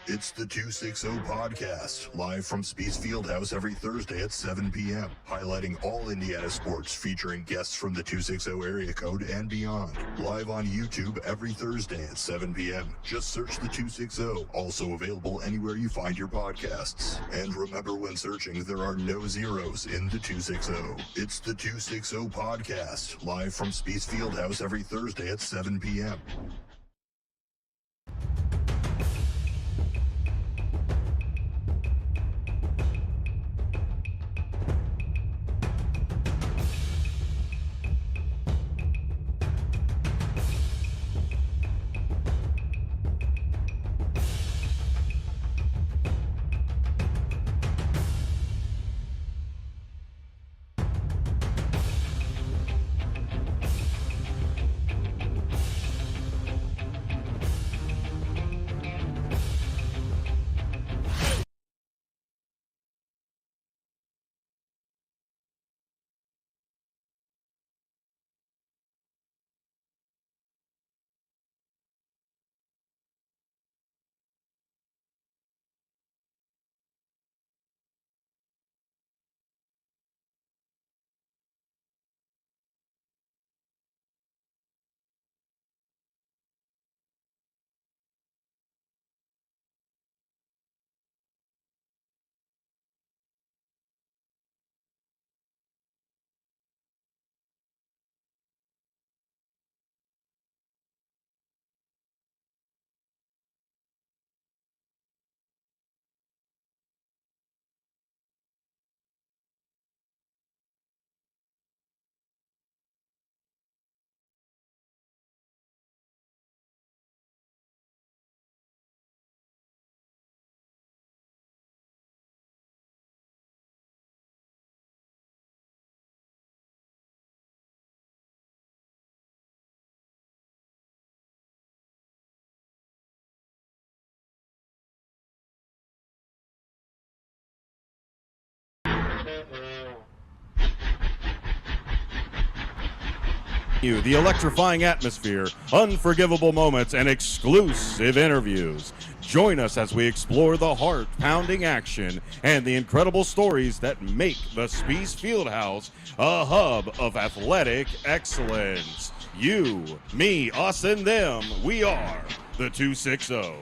It's the 260 Podcast, live from Spiece Fieldhouse every Thursday at 7 p.m., highlighting all Indiana sports, featuring guests from the 260 area code and beyond. Live on YouTube every Thursday at 7 p.m. Just search the 260, also available anywhere you find your podcasts. And remember, when searching, there are no zeros in the 260. It's the 260 Podcast, live from Spiece Fieldhouse every Thursday at 7 p.m. The electrifying atmosphere, unforgivable moments, and exclusive interviews. Join us as we explore the heart-pounding action and the incredible stories that make the Spiece Fieldhouse a hub of athletic excellence. You, me, us, and them, we are the 260.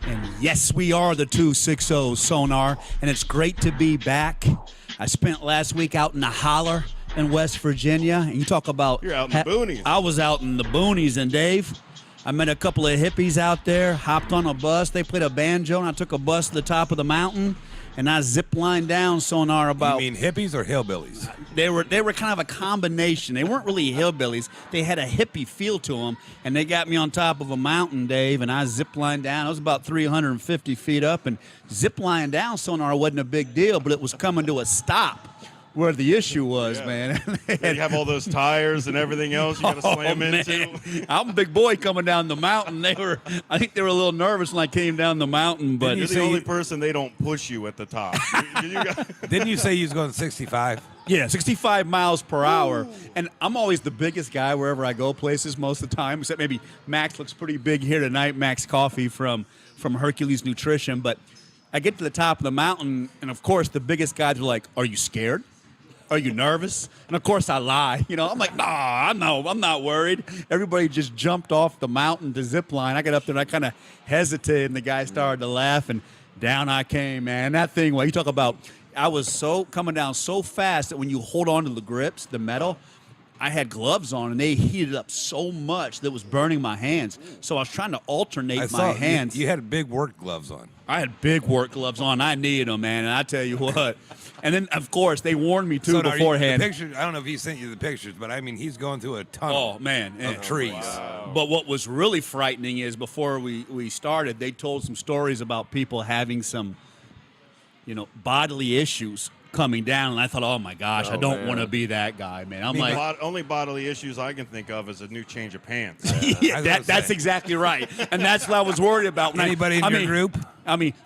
And yes, we are the 260 Sonar, and it's great to be back. I spent last week out in the holler in West Virginia, and you talk about... You're out in the boonies. I was out in the boonies, and Dave, I met a couple of hippies out there, hopped on a bus. They played a banjo, and I took a bus to the top of the mountain, and I zip-lined down Sonar about... You mean hippies or hillbillies? They were kind of a combination. They weren't really hillbillies. They had a hippie feel to them, and they got me on top of a mountain, Dave, and I zip-lined down. I was about 350 feet up, and zip-lining down Sonar wasn't a big deal, but it was coming to a stop where the issue was, man. You have all those tires and everything else you got to slam into. I'm a big boy coming down the mountain. I think they were a little nervous when I came down the mountain. But you're the only person they don't push you at the top. Didn't you say you was going 65? Yeah, 65 miles per hour. And I'm always the biggest guy wherever I go places most of the time, except maybe Max looks pretty big here tonight, Max Coffee from Hercules Nutrition. But I get to the top of the mountain, and, of course, the biggest guys are like, are you scared? Are you nervous? And, of course, I lie. You know, I'm like, nah, I'm not worried. Everybody just jumped off the mountain to zip line. I got up there, and I kind of hesitated, and the guy started to laugh, and down I came, man. That thing, well, you talk about, I was coming down so fast that when you hold on to the grips, the metal, I had gloves on, and they heated up so much that it was burning my hands. So I was trying to alternate my hands. You had big work gloves on. I had big work gloves on. I needed them, man, and I tell you what. And then, of course, they warned me, too, beforehand. The pictures, I don't know if he sent you the pictures, but, I mean, he's going through a tunnel of trees. Wow. But what was really frightening is before we started, they told some stories about people having some, bodily issues coming down, and I thought, oh my gosh, I don't want to be that guy, man. Only bodily issues I can think of is a new change of pants. That's exactly right, and that's what I was worried about. Anybody in your group?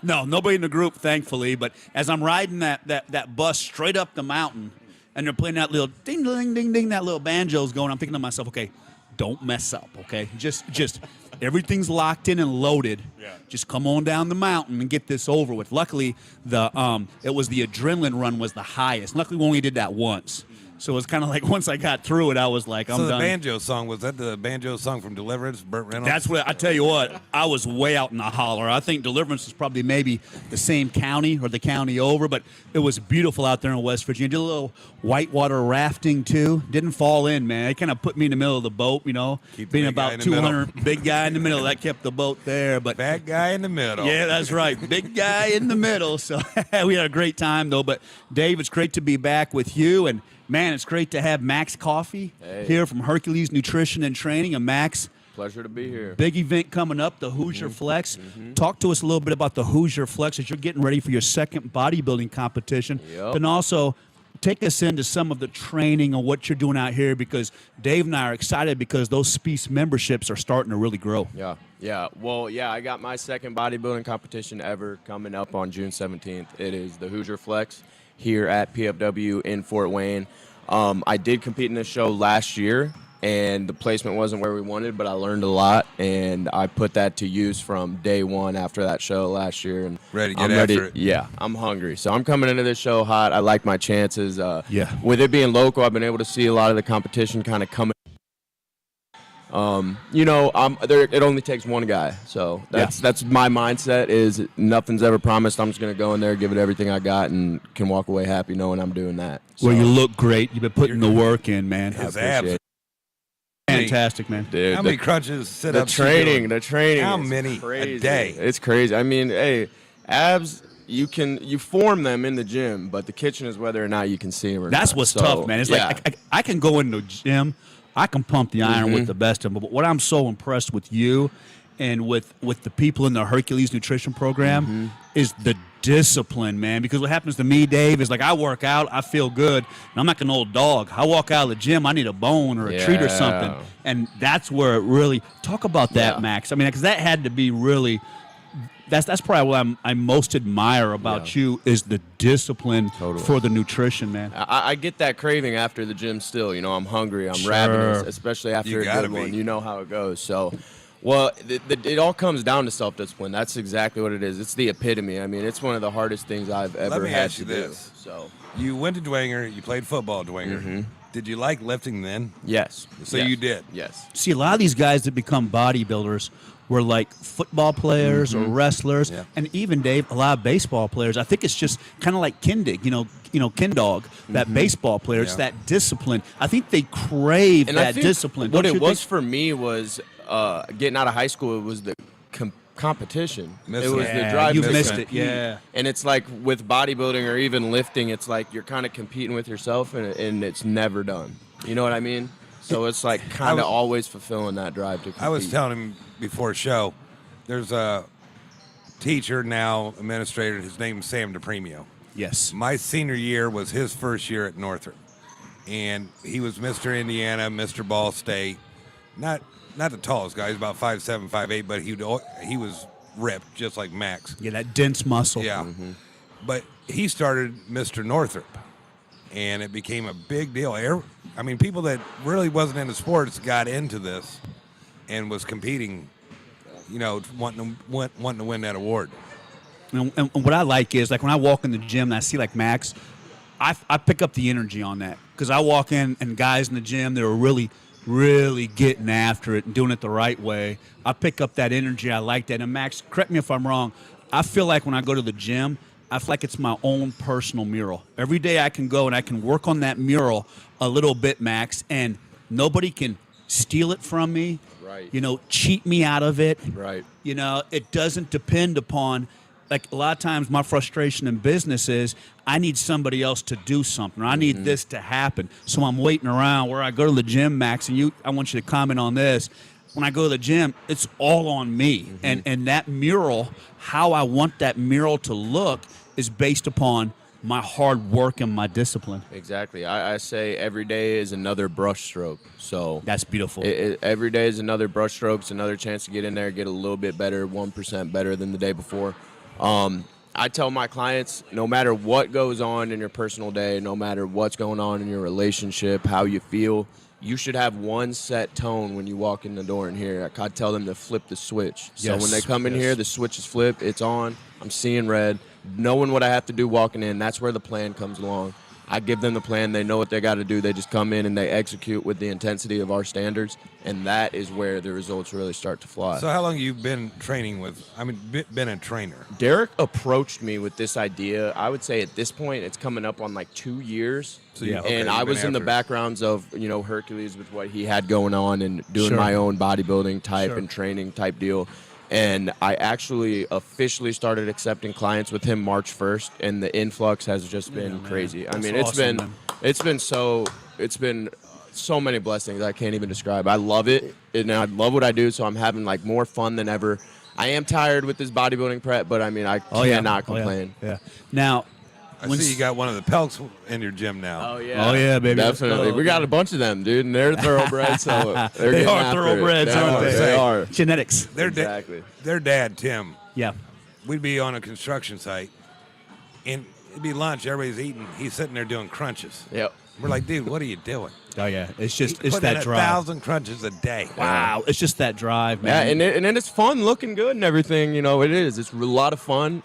No, nobody in the group, thankfully. But as I'm riding that bus straight up the mountain, and they're playing that little ding ding ding ding, that little banjo's going, I'm thinking to myself, okay, don't mess up, okay? Just Everything's locked in and loaded. Yeah. Just come on down the mountain and get this over with. Luckily, it was the adrenaline run was the highest. Luckily, we only did that once. So it was kind of like once I got through it, I was like, I'm done. So the banjo song, was that the banjo song from Deliverance, Burt Reynolds? That's what, I tell you what, I was way out in the holler. I think Deliverance is probably maybe the same county or the county over, but it was beautiful out there in West Virginia. Did a little whitewater rafting, too. Didn't fall in, man. It kind of put me in the middle of the boat, you know. Being about 200, big guy in the middle. That kept the boat there. But bad guy in the middle. Yeah, that's right. Big guy in the middle. So we had a great time, though. But, Dave, it's great to be back with you. And, man, it's great to have Max Coffee here from Hercules Nutrition and Training. And, Max, pleasure to be here. Big event coming up, the Hoosier Flex. Talk to us a little bit about the Hoosier Flex as you're getting ready for your second bodybuilding competition. And also take us into some of the training and what you're doing out here, because Dave and I are excited because those Spiece memberships are starting to really grow. Yeah. Well, I got my second bodybuilding competition ever coming up on June 17th. It is the Hoosier Flex here at PFW in Fort Wayne. I did compete in this show last year, and the placement wasn't where we wanted, but I learned a lot, and I put that to use from day one after that show last year. And ready to get after it. Yeah, I'm hungry. So I'm coming into this show hot. I like my chances. With it being local, I've been able to see a lot of the competition kind of coming. It only takes one guy, so that's my mindset. Is nothing's ever promised. I'm just gonna go in there, give it everything I got, and can walk away happy knowing I'm doing that. So, well, you look great. You've been putting the work in, man. His abs. Fantastic, man. Dude, how many crunches, sit-ups? The training. How many a day? It's crazy. I mean, hey, abs. You form them in the gym, but the kitchen is whether or not you can see them or That's not. what's tough, man. It's like I can go in the gym, I can pump the iron with the best of them. But what I'm so impressed with you and with the people in the Hercules Nutrition Program is the discipline, man. Because what happens to me, Dave, is like I work out, I feel good, and I'm like an old dog. I walk out of the gym, I need a bone or a treat or something. And that's where it really – talk about that, Max. I mean, because that had to be really – That's probably what I most admire about you is the discipline for the nutrition, man. I get that craving after the gym still. You know, I'm hungry, I'm ravenous, especially after a good one. You know how it goes. So, well, it all comes down to self-discipline. That's exactly what it is. It's the epitome. I mean, it's one of the hardest things I've ever had to do. So, you went to Dwenger. You played football at Dwenger. Did you like lifting then? Yes. So you did? Yes. See, a lot of these guys that become bodybuilders were like football players or wrestlers, and even, Dave, a lot of baseball players. I think it's just kind of like Kindig, Ken Dog, that baseball player. It's that discipline. I think they crave that discipline. What it was for me was getting out of high school. It was the competition. It was the drive. You missed it, yeah. And it's like with bodybuilding or even lifting, it's like you're kind of competing with yourself, and it's never done. You know what I mean? So it's like kind of always fulfilling that drive to compete. I was telling him before show, there's a teacher now, administrator, his name's Sam DePremio. Yes. My senior year was his first year at Northrop. And he was Mr. Indiana, Mr. Ball State. Not the tallest guy, he's about 5'7", 5'8", but he was ripped, just like Max. Yeah, that dense muscle. Yeah. But he started Mr. Northrop, and it became a big deal. I mean, people that really wasn't into sports got into this and was competing, wanting to win that award. And what I like is, like, when I walk in the gym and I see, like, Max, I pick up the energy on that. Because I walk in and guys in the gym that are really, really getting after it and doing it the right way, I pick up that energy. I like that. And, Max, correct me if I'm wrong, I feel like when I go to the gym, I feel like it's my own personal mural. Every day I can go and I can work on that mural a little bit, Max, and nobody can steal it from me, cheat me out of it. Right. It doesn't depend upon, like, a lot of times my frustration in business is I need somebody else to do something, or I need this to happen. So I'm waiting around. Where I go to the gym, Max, and I want you to comment on this. When I go to the gym, it's all on me. And that mural, how I want that mural to look is based upon my hard work and my discipline. Exactly. I say every day is another brush stroke. So that's beautiful. Every day is another brush stroke. It's another chance to get in there, get a little bit better, 1% better than the day before. I tell my clients, no matter what goes on in your personal day, no matter what's going on in your relationship, how you feel, you should have one set tone when you walk in the door in here. I tell them to flip the switch. So when they come in here, the switch is flipped, it's on, I'm seeing red, knowing what I have to do walking in. That's where the plan comes along. I give them the plan. They know what they got to do. They just come in and they execute with the intensity of our standards, and that is where the results really start to fly. So how long have you been training with, been a trainer? Derek approached me with this idea. I would say at this point it's coming up on like 2 years. So and I was in the backgrounds of, Hercules with what he had going on and doing my own bodybuilding type and training type deal. And I actually officially started accepting clients with him March 1st, and the influx has just been crazy. I mean, it's been so many blessings I can't even describe. I love it, and I love what I do, so I'm having like more fun than ever. I am tired with this bodybuilding prep, but I mean, I cannot complain. Now, I see you got one of the Pelks in your gym now. Oh yeah, baby, definitely. We got a bunch of them, dude, and they're thoroughbreds. So they are thoroughbreds, aren't they? They are genetics. Their dad, Tim. Yeah. We'd be on a construction site, and it'd be lunch. Everybody's eating. He's sitting there doing crunches. Yep. We're like, dude, what are you doing? Oh yeah, it's that drive. 1,000 crunches a day. Wow, it's just that drive, man. Yeah, and it's fun, looking good, and everything. It is. It's a lot of fun,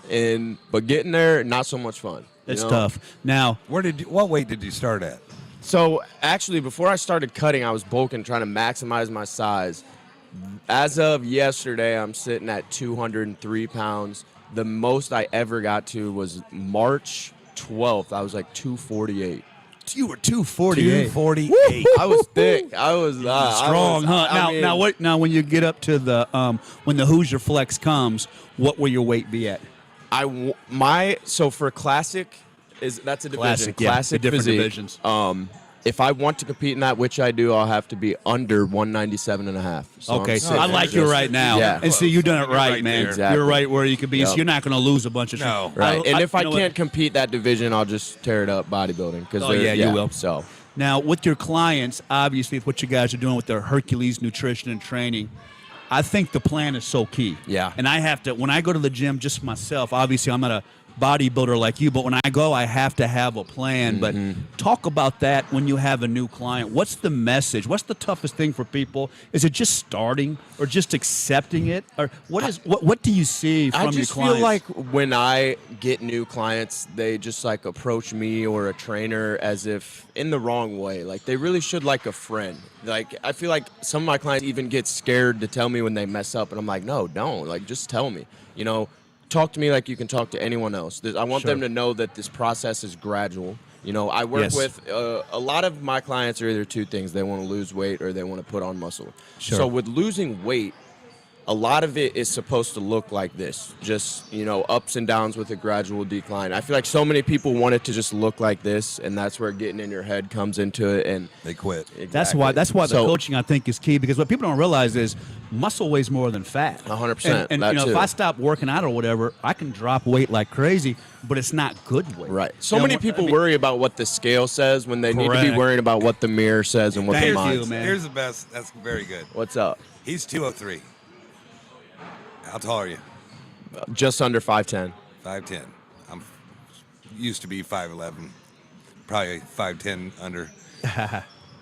but getting there, not so much fun. It's tough. Now, what weight did you start at? So actually, before I started cutting, I was bulking, trying to maximize my size. As of yesterday, I'm sitting at 203 pounds. The most I ever got to was March 12th. I was like 248. You were 248. 248. I was thick. I was strong, huh? Now, when you get up to the when the Hoosier Flex comes, what will your weight be at? So for classic, that's a division. Classic different physique. Divisions. If I want to compete in that, which I do, I'll have to be under 197 and a half. So okay, so I like you right now. Yeah. And see, you've done it right, man. Exactly. You're right where you could be. Yep. So you're not going to lose a bunch of shit. No. Right. And if I can't compete that division, I'll just tear it up bodybuilding. You will. So now, with your clients, obviously, what you guys are doing with their Hercules nutrition and training, I think the plan is so key. Yeah. And I have to, when I go to the gym just myself, obviously I'm not a bodybuilder like you, but when I go, I have to have a plan. But talk about that when you have a new client. What's the message? What's the toughest thing for people? Is it just starting or just accepting it? Or what do you see from your clients? I just feel like when I get new clients, they just like approach me or a trainer as if in the wrong way. Like they really should like a friend. Like I feel like some of my clients even get scared to tell me when they mess up, and I'm like, no, don't. Like just tell me. Talk to me like you can talk to anyone else. I want them to know that this process is gradual. I work with a lot of my clients are either two things. They want to lose weight or they want to put on muscle. Sure. So with losing weight, a lot of it is supposed to look like this, just, ups and downs with a gradual decline. I feel like so many people want it to just look like this, and that's where getting in your head comes into it, and they quit. Exactly. That's why the coaching, I think, is key, because what people don't realize is muscle weighs more than fat. 100%. And if I stop working out or whatever, I can drop weight like crazy, but it's not good weight. Right. So many people worry about what the scale says when they need to be worrying about what the mirror says and what the mind says. Here's the best. That's very good. What's up? He's 203. How tall are you? Just under 5'10". 5'10". I'm used to be 5'11", probably 5'10" under.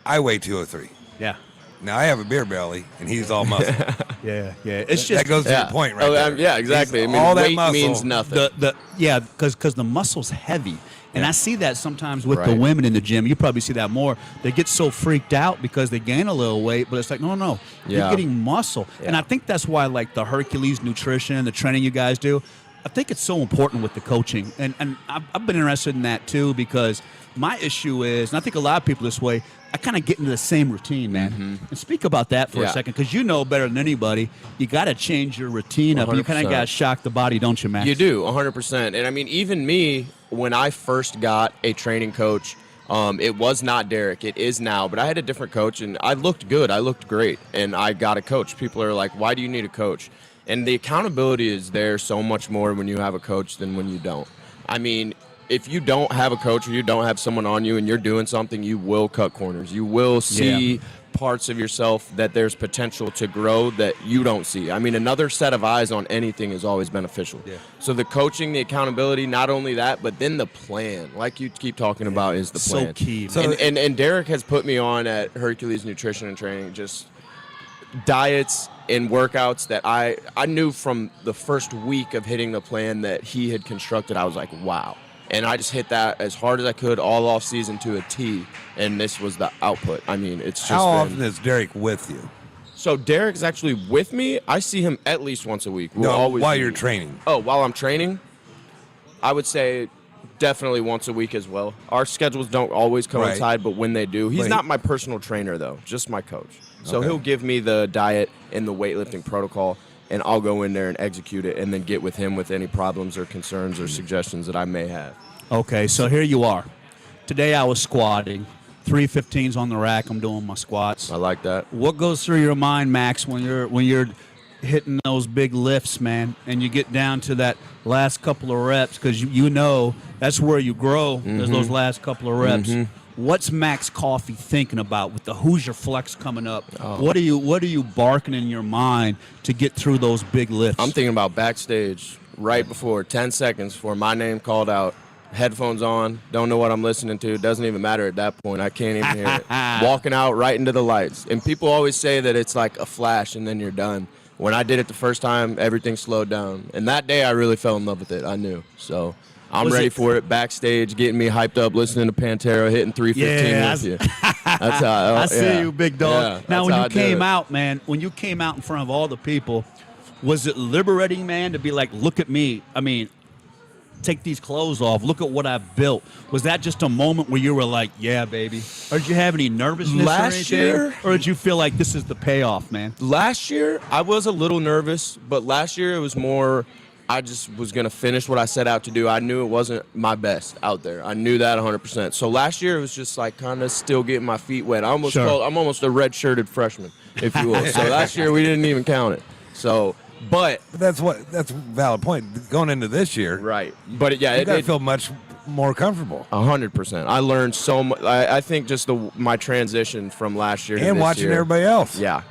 I weigh 203. Yeah. Now I have a beer belly, and he's all muscle. Yeah. It's just that goes to your point, right? There. Yeah, exactly. All that weight muscle means nothing. Because the muscle's heavy. And I see that sometimes with the women in the gym. You probably see that more. They get so freaked out because they gain a little weight, but it's like, no. You're getting muscle. Yeah. And I think that's why, like, the Hercules nutrition, the training you guys do, I think it's so important with the coaching. And I've been interested in that, too, because my issue is, and I think a lot of people this way, I kind of get into the same routine, man. And speak about that for a second, because you know better than anybody, you got to change your routine up. 100%. You kind of got to shock the body, don't you, Max? You do, 100%. And, I mean, even me, when I first got a training coach, it was not Derek. It is now. But I had a different coach, and I looked good. I looked great. And I got a coach. People are like, why do you need a coach? And the accountability is there so much more when you have a coach than when you don't. I mean, if you don't have a coach or you don't have someone on you and you're doing something, you will cut corners. You will see parts of yourself that there's potential to grow that you don't see. I mean, another set of eyes on anything is always beneficial. Yeah. So the coaching, the accountability, not only that, but then the plan, like you keep talking about, is the plan. So key. So, and Derek has put me on at Hercules Nutrition and Training, just diets and workouts that I knew from the first week of hitting the plan that he had constructed. I was like, wow. And I just hit that as hard as I could all off season to a T, and this was the output. I mean, it's just How often is Derek with you? So Derek's actually with me. I see him at least once a week. While you're training. Oh, while I'm training, I would say definitely once a week as well. Our schedules don't always coincide, but when they do, he's not my personal trainer though, just my coach. So he'll give me the diet and the weightlifting protocol, and I'll go in there and execute it, and then get with him with any problems or concerns or suggestions that I may have. Okay, so here you are. Today I was squatting. 315s on the rack. I'm doing my squats. I like that. What goes through your mind, Max, when you're hitting those big lifts, man, and you get down to that last couple of reps? Because you know that's where you grow. Is those last couple of reps. What's Max Coffey thinking about with the Hoosier Flex coming up? What are you barking in your mind to get through those big lifts? I'm thinking about backstage right before 10 seconds before my name called out. Headphones on, don't know what I'm listening to. Doesn't even matter at that point. I can't even hear it. Walking out right into the lights. And people always say that it's like a flash and then you're done. When I did it the first time, everything slowed down. And that day I really fell in love with it. I knew. So I'm ready for it. Backstage, getting me hyped up, listening to Pantera, hitting 315 with you. That's how I see you, big dog. Yeah, now, when you came out, man, when you came out in front of all the people, was it liberating, man, to be like, look at me? I mean, take these clothes off. Look at what I've built. Was that just a moment where you were like, yeah, baby? Or did you have any nervousness last year? Or did you feel like this is the payoff, man? Last year, I was a little nervous, but last year it was more I just was going to finish what I set out to do. I knew it wasn't my best out there. I knew that 100%. So last year it was just like kind of still getting my feet wet. I'm almost a red-shirted freshman, if you will. So last year we didn't even count it. So... But that's a valid point. Going into this year, right? But yeah, you gotta feel much more comfortable. 100%. I learned so much. I think just my transition from last year to and this watching year, everybody else. Yeah.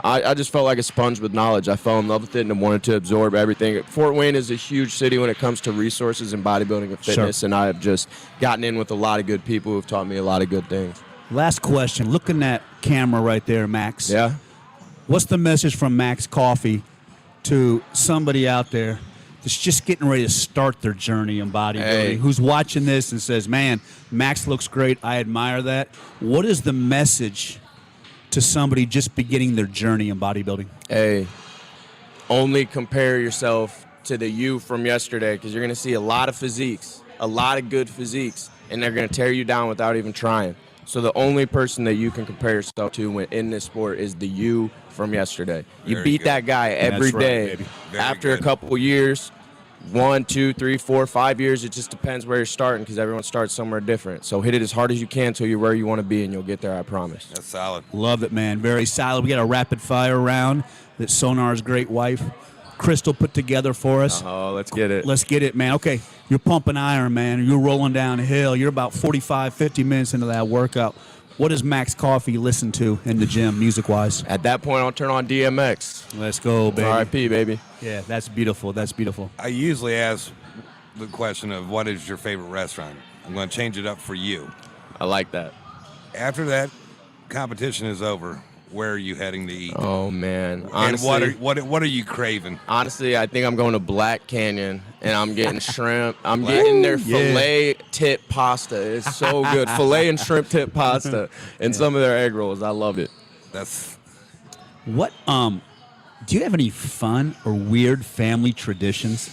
I just felt like a sponge with knowledge. I fell in love with it and wanted to absorb everything. Fort Wayne is a huge city when it comes to resources and bodybuilding and fitness, and I have just gotten in with a lot of good people who've taught me a lot of good things. Last question. Looking at camera right there, Max. Yeah. What's the message from Max Coffey to somebody out there that's just getting ready to start their journey in bodybuilding, who's watching this and says, man, Max looks great, I admire that. What is the message to somebody just beginning their journey in bodybuilding? Hey, only compare yourself to the you from yesterday, because you're going to see a lot of physiques, a lot of good physiques, and they're going to tear you down without even trying. So the only person that you can compare yourself to when in this sport is the you from yesterday. You beat that guy every day. After a couple years, 1, 2, 3, 4, 5 years, it just depends where you're starting, because everyone starts somewhere different. So hit it as hard as you can until you're where you want to be, and you'll get there, I promise. That's solid. Love it, man. Very solid. We got a rapid fire round that Sonar's great wife, Crystal, put together for us. Oh, let's get it. Let's get it, man. Okay, you're pumping iron, man. You're rolling down a hill. You're about 45, 50 minutes into that workout. What does Max Coffey listen to in the gym, music-wise? At that point, I'll turn on DMX. Let's go, baby. R.I.P., baby. Yeah, that's beautiful. That's beautiful. I usually ask the question of what is your favorite restaurant. I'm going to change it up for you. I like that. After that competition is over, where are you heading to eat? Oh, man. Honestly, and what are you craving? Honestly, I think I'm going to Black Canyon, and I'm getting shrimp. I'm getting their filet tip pasta. It's so good. Filet and shrimp tip pasta and some of their egg rolls. I love it. That's what. Do you have any fun or weird family traditions?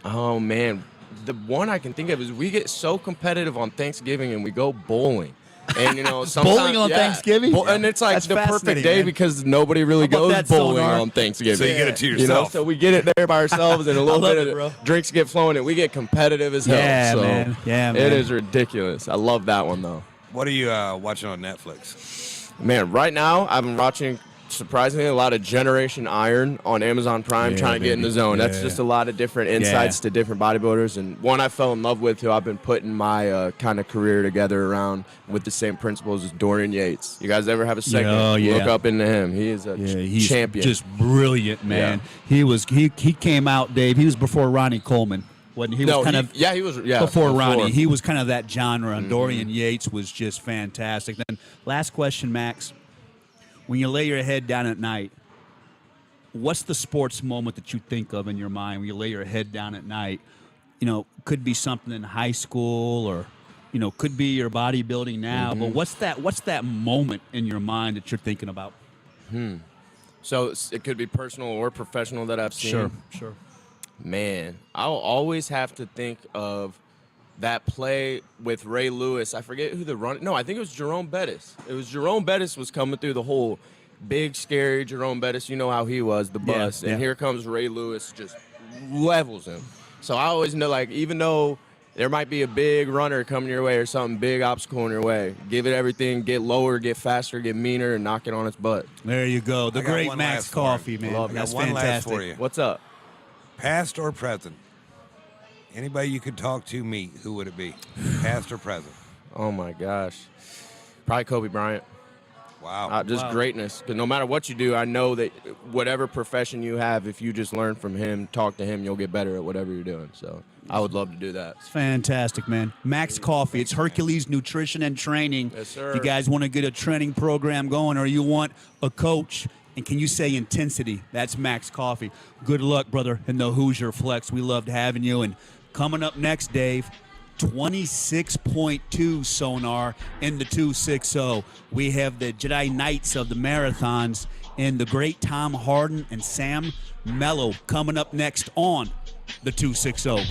Oh, man. The one I can think of is we get so competitive on Thanksgiving, and we go bowling. And, you know, sometimes, bowling on Thanksgiving? And it's like That's the perfect day, man. because nobody really goes that, bowling Sonar? on Thanksgiving. So you get it to yourself. You know, so we get it there by ourselves, and a little love bit it, of bro. drinks get flowing, and we get competitive as hell. Yeah, so man. Yeah, man. It is ridiculous. I love that one, though. What are you watching on Netflix? Man, right now I've been watching surprisingly, a lot of Generation Iron on Amazon Prime, trying to get in the zone. Yeah. That's just a lot of different insights to different bodybuilders. And one I fell in love with, who I've been putting my kind of career together around with the same principles, is Dorian Yates. You guys ever have a second? Look up into him. He is he's champion. Just brilliant, man. He came out, Dave. He was before Ronnie Coleman. Wasn't he? He was before Ronnie. He was kind of that genre. Mm-hmm. Dorian Yates was just fantastic. Then last question, Max. When you lay your head down at night, what's the sports moment that you think of in your mind when you lay your head down at night? You know, could be something in high school, or, you know, could be your bodybuilding now. Mm-hmm. But what's that moment in your mind that you're thinking about? So it could be personal or professional that I've seen. Sure. Man, I'll always have to think of that play with Ray Lewis. I forget who the run. No, I think it was Jerome Bettis. It was Jerome Bettis was coming through the whole big, scary Jerome Bettis. You know how he was, the bus. Yeah. And here comes Ray Lewis, just levels him. So I always know, like, even though there might be a big runner coming your way or something, big obstacle in your way, give it everything, get lower, get faster, get meaner, and knock it on its butt. There you go. The I got great one Max last for Coffee, you. man. Love it. That's I got one last fantastic. for you. What's up? Past or present? Anybody you could talk to, meet, who would it be? Past or present? Oh, my gosh. Probably Kobe Bryant. Wow. Just greatness. Because no matter what you do, I know that whatever profession you have, if you just learn from him, talk to him, you'll get better at whatever you're doing. So I would love to do that. It's fantastic, man. Max Coffee. It's Hercules Nutrition and Training. Yes, sir. If you guys want to get a training program going, or you want a coach, and can you say intensity? That's Max Coffee. Good luck, brother, in the Hoosier Flex. We loved having you. And coming up next, Dave, 26.2 sonar in the 260. We have the Jedi Knights of the marathons and the great Tom Harden and Sam Mello coming up next on the 260.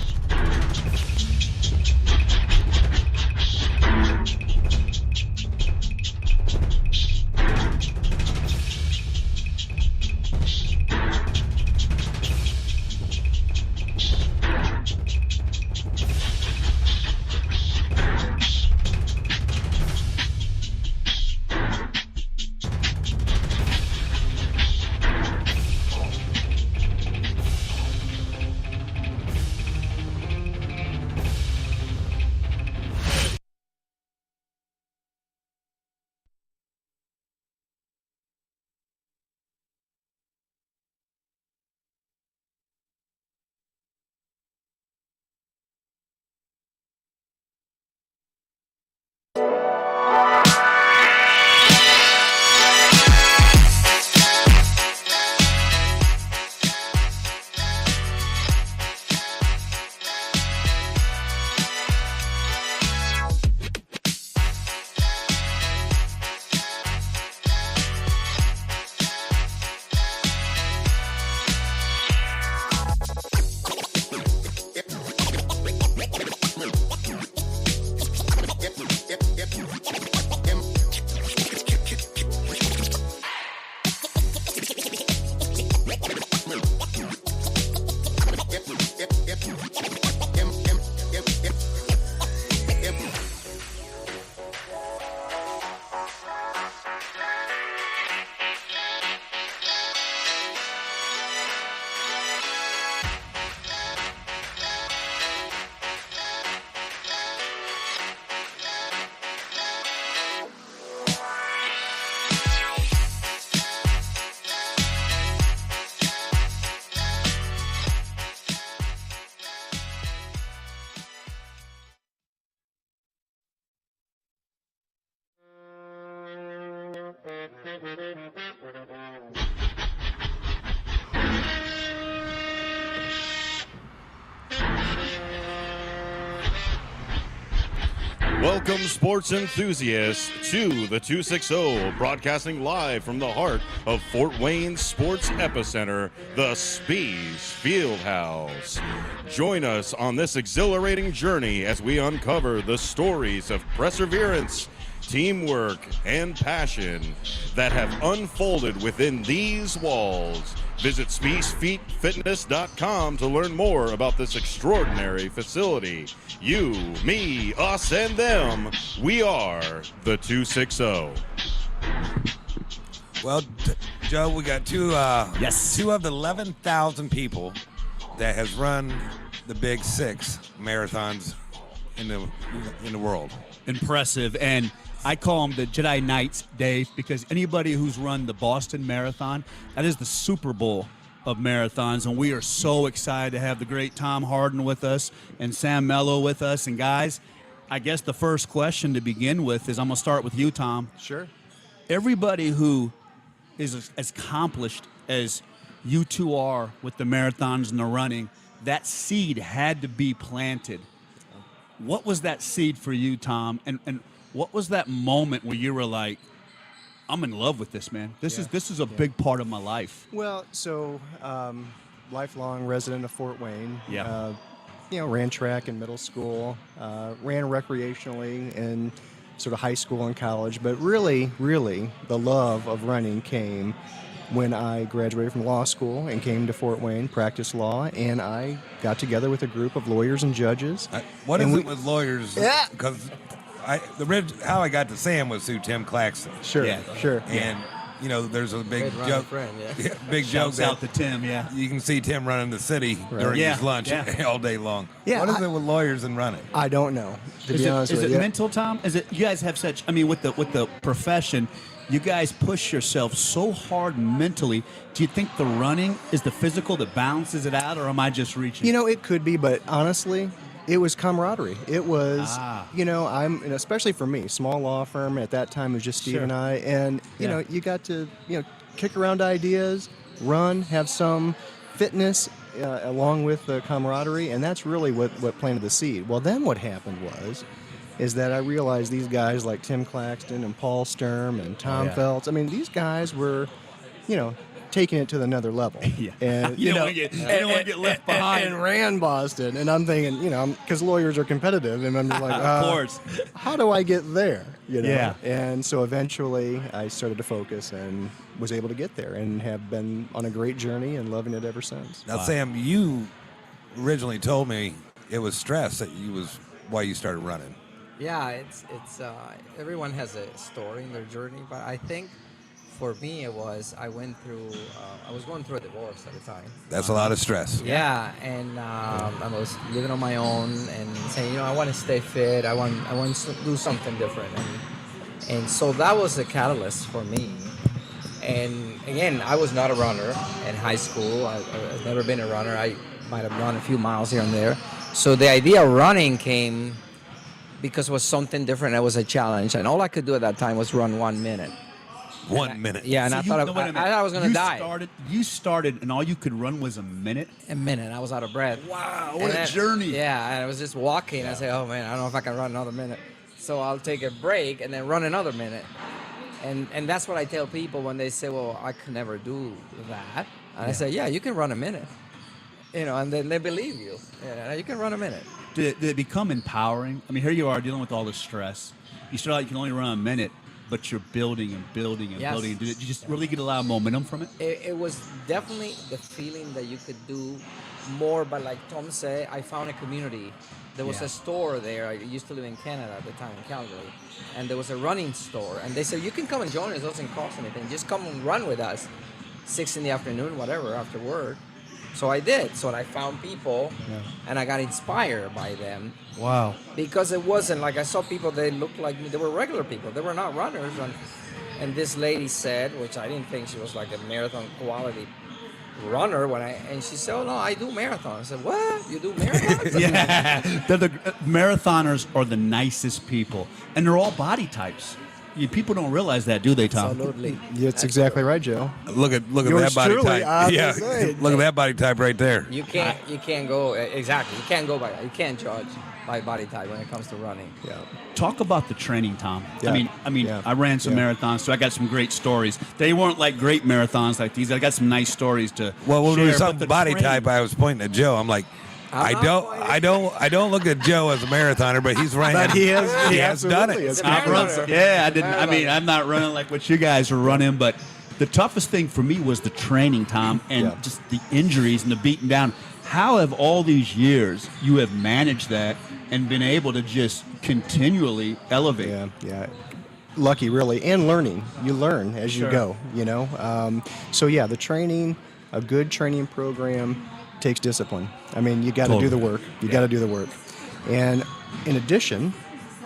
Welcome, sports enthusiasts, to the 260, broadcasting live from the heart of Fort Wayne's sports epicenter, the Spiece Fieldhouse. Join us on this exhilarating journey as we uncover the stories of perseverance, teamwork, and passion that have unfolded within these walls. Visit SpieceFitness.com to learn more about this extraordinary facility. You, me, us, and them, we are the 260. Well, Joe, we got two Yes. two of the 11,000 people that has run the big 6 marathons in the world. Impressive. And I call them the Jedi Knights, Dave, because anybody who's run the Boston Marathon, that is the Super Bowl of marathons. And we are so excited to have the great Tom Harden with us and Sam Mello with us. And guys, I guess the first question to begin with is I'm going to start with you, Tom. Sure. Everybody who is as accomplished as you two are with the marathons and the running, that seed had to be planted. What was that seed for you, Tom? And what was that moment where you were like, I'm in love with this, man. This is a big part of my life. Well, so lifelong resident of Fort Wayne. Yeah. Ran track in middle school, ran recreationally in sort of high school and college, but really, really the love of running came when I graduated from law school and came to Fort Wayne, practiced law, and I got together with a group of lawyers and judges. What and is it with lawyers? Yeah. Because how I got to Sam was through Tim Claxton. Sure, Yeah. sure. And, there's a big Great running joke. friend, yeah. Big joke Shouts out that to Tim, yeah. you can see Tim running the city during Yeah, his lunch yeah. all day long. Yeah, What is it with lawyers and running? I don't know, to Is be it, honest is with it you. mental, Tom? Is it you guys have such? I mean, with the profession, you guys push yourself so hard mentally. Do you think the running is the physical that balances it out, or am I just reaching? It could be, but honestly, it was camaraderie. It was, and especially for me, small law firm at that time was just Steve Sure. and I, and you got to, kick around ideas, run, have some fitness along with the camaraderie, and that's really what planted the seed. Well, then what happened is that I realized these guys like Tim Claxton and Paul Sturm and Tom Feltz, I mean, these guys were, taking it to another level. Yeah. And, You don't wanna get left behind. And ran Boston. And I'm thinking, because lawyers are competitive, and I'm just like, Of course. how do I get there? Yeah. And so eventually I started to focus and was able to get there and have been on a great journey and loving it ever since. Now, Sam, you originally told me it was stress why you started running. Yeah, it's everyone has a story in their journey, but I think for me I was going through a divorce at the time. That's a lot of stress. Yeah, and I was living on my own and saying, I want to stay fit. I want to do something different, and so that was a catalyst for me. And again, I was not a runner in high school. I've never been a runner. I might have run a few miles here and there. So the idea of running came because it was something different. It was a challenge, and all I could do at that time was run 1 minute. 1 minute. Yeah, and I thought I was going to die. You started, and all you could run was a minute. A minute. I was out of breath. Wow, And what a then- journey! Yeah, and I was just walking. I said, oh man, I don't know if I can run another minute. So I'll take a break and then run another minute. And that's what I tell people when they say, well, I could never do that. And I say, yeah, you can run a minute. And then they believe you. Yeah, you can run a minute. Did it become empowering? I mean, here you are dealing with all this stress. You start out, you can only run a minute, but you're building and building and Yes. building. Did you just really get a lot of momentum from it? It was definitely the feeling that you could do more, but like Tom said, I found a community. There was a store there. I used to live in Canada at the time, in Calgary, and there was a running store. And they said, you can come and join us. It doesn't cost anything. Just come and run with us, 6 in the afternoon, whatever, after work. So I did. So I found people, and I got inspired by them. Wow. Because it wasn't like I saw people, they looked like me. They were regular people. They were not runners. And this lady said, which I didn't think she was like a marathon quality runner, and she said, oh, no, I do marathons. I said, what? You do marathons? Yeah, the marathoners are the nicest people, and they're all body types. People don't realize that, do they, Tom? Absolutely. That's exactly right, Joe. Look at Yours that body truly, type. I Yeah, was saying. look at that body type right there. You can't go, exactly. You can't go by that. You can't judge by body type when it comes to running. Yeah. Talk about the training, Tom. Yeah. I mean, Yeah. I ran some Yeah. marathons, so I got some great stories. They weren't like great marathons like these. I got some nice stories to Well, when we share. were but talking the body training- type, I was pointing at Joe. I'm like, I don't look at Joe as a marathoner, but he's running. But he has done absolutely it. is. I've run- yeah, I didn't. I mean, I'm not running like what you guys are running, but the toughest thing for me was the training, Tom, and Yeah. just the injuries and the beating down. How have all these years you have managed that and been able to just continually elevate? Yeah. lucky, really, and learning. You learn as you go, you know. So yeah, the training, a good training program takes discipline. I mean, you got to do the work. You got to do the work. And in addition,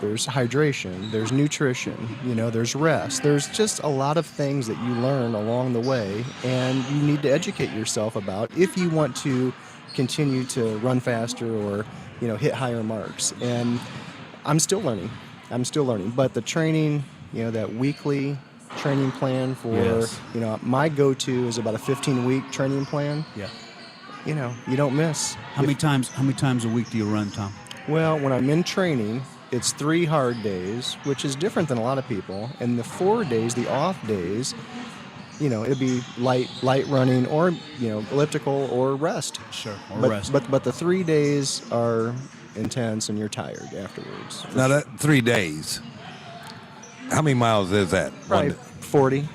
there's hydration, there's nutrition, you know, there's rest. There's just a lot of things that you learn along the way, and you need to educate yourself about if you want to continue to run faster or, you know, hit higher marks. And I'm still learning. But the training, you know, that weekly training plan for, you know, my go-to is about a 15-week training plan. Yeah. You know, you don't miss. How many times a week do you run, Tom? Well, when I'm in training, it's 3 hard days, which is different than a lot of people. And the 4 days, the off days, you know, it'd be light running or, you know, elliptical or rest. Sure, But the 3 days are intense and you're tired afterwards. Now that 3 days, how many miles is that? Probably 40.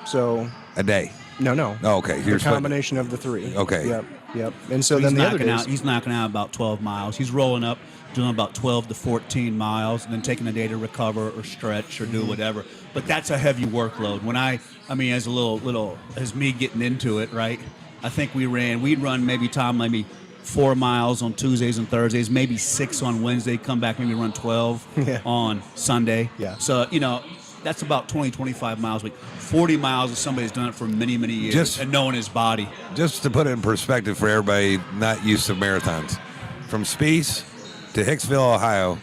So A day. no. Oh, okay. The combination of the 3. Okay. Yep. And so then the other days. He's knocking out about 12 miles. He's rolling up, doing about 12 to 14 miles, and then taking a day to recover or stretch or do whatever. But that's a heavy workload. When I mean, as a little, as me getting into it, right? I think we'd run maybe 4 miles on Tuesdays and Thursdays, maybe 6 on Wednesday, come back, maybe run 12 on Sunday. Yeah. So, you know, that's about 20, 25 miles a week. 40 miles if somebody's done it for many, many years and knowing his body. Just to put it in perspective for everybody not used to marathons, from Spiece to Hicksville, Ohio,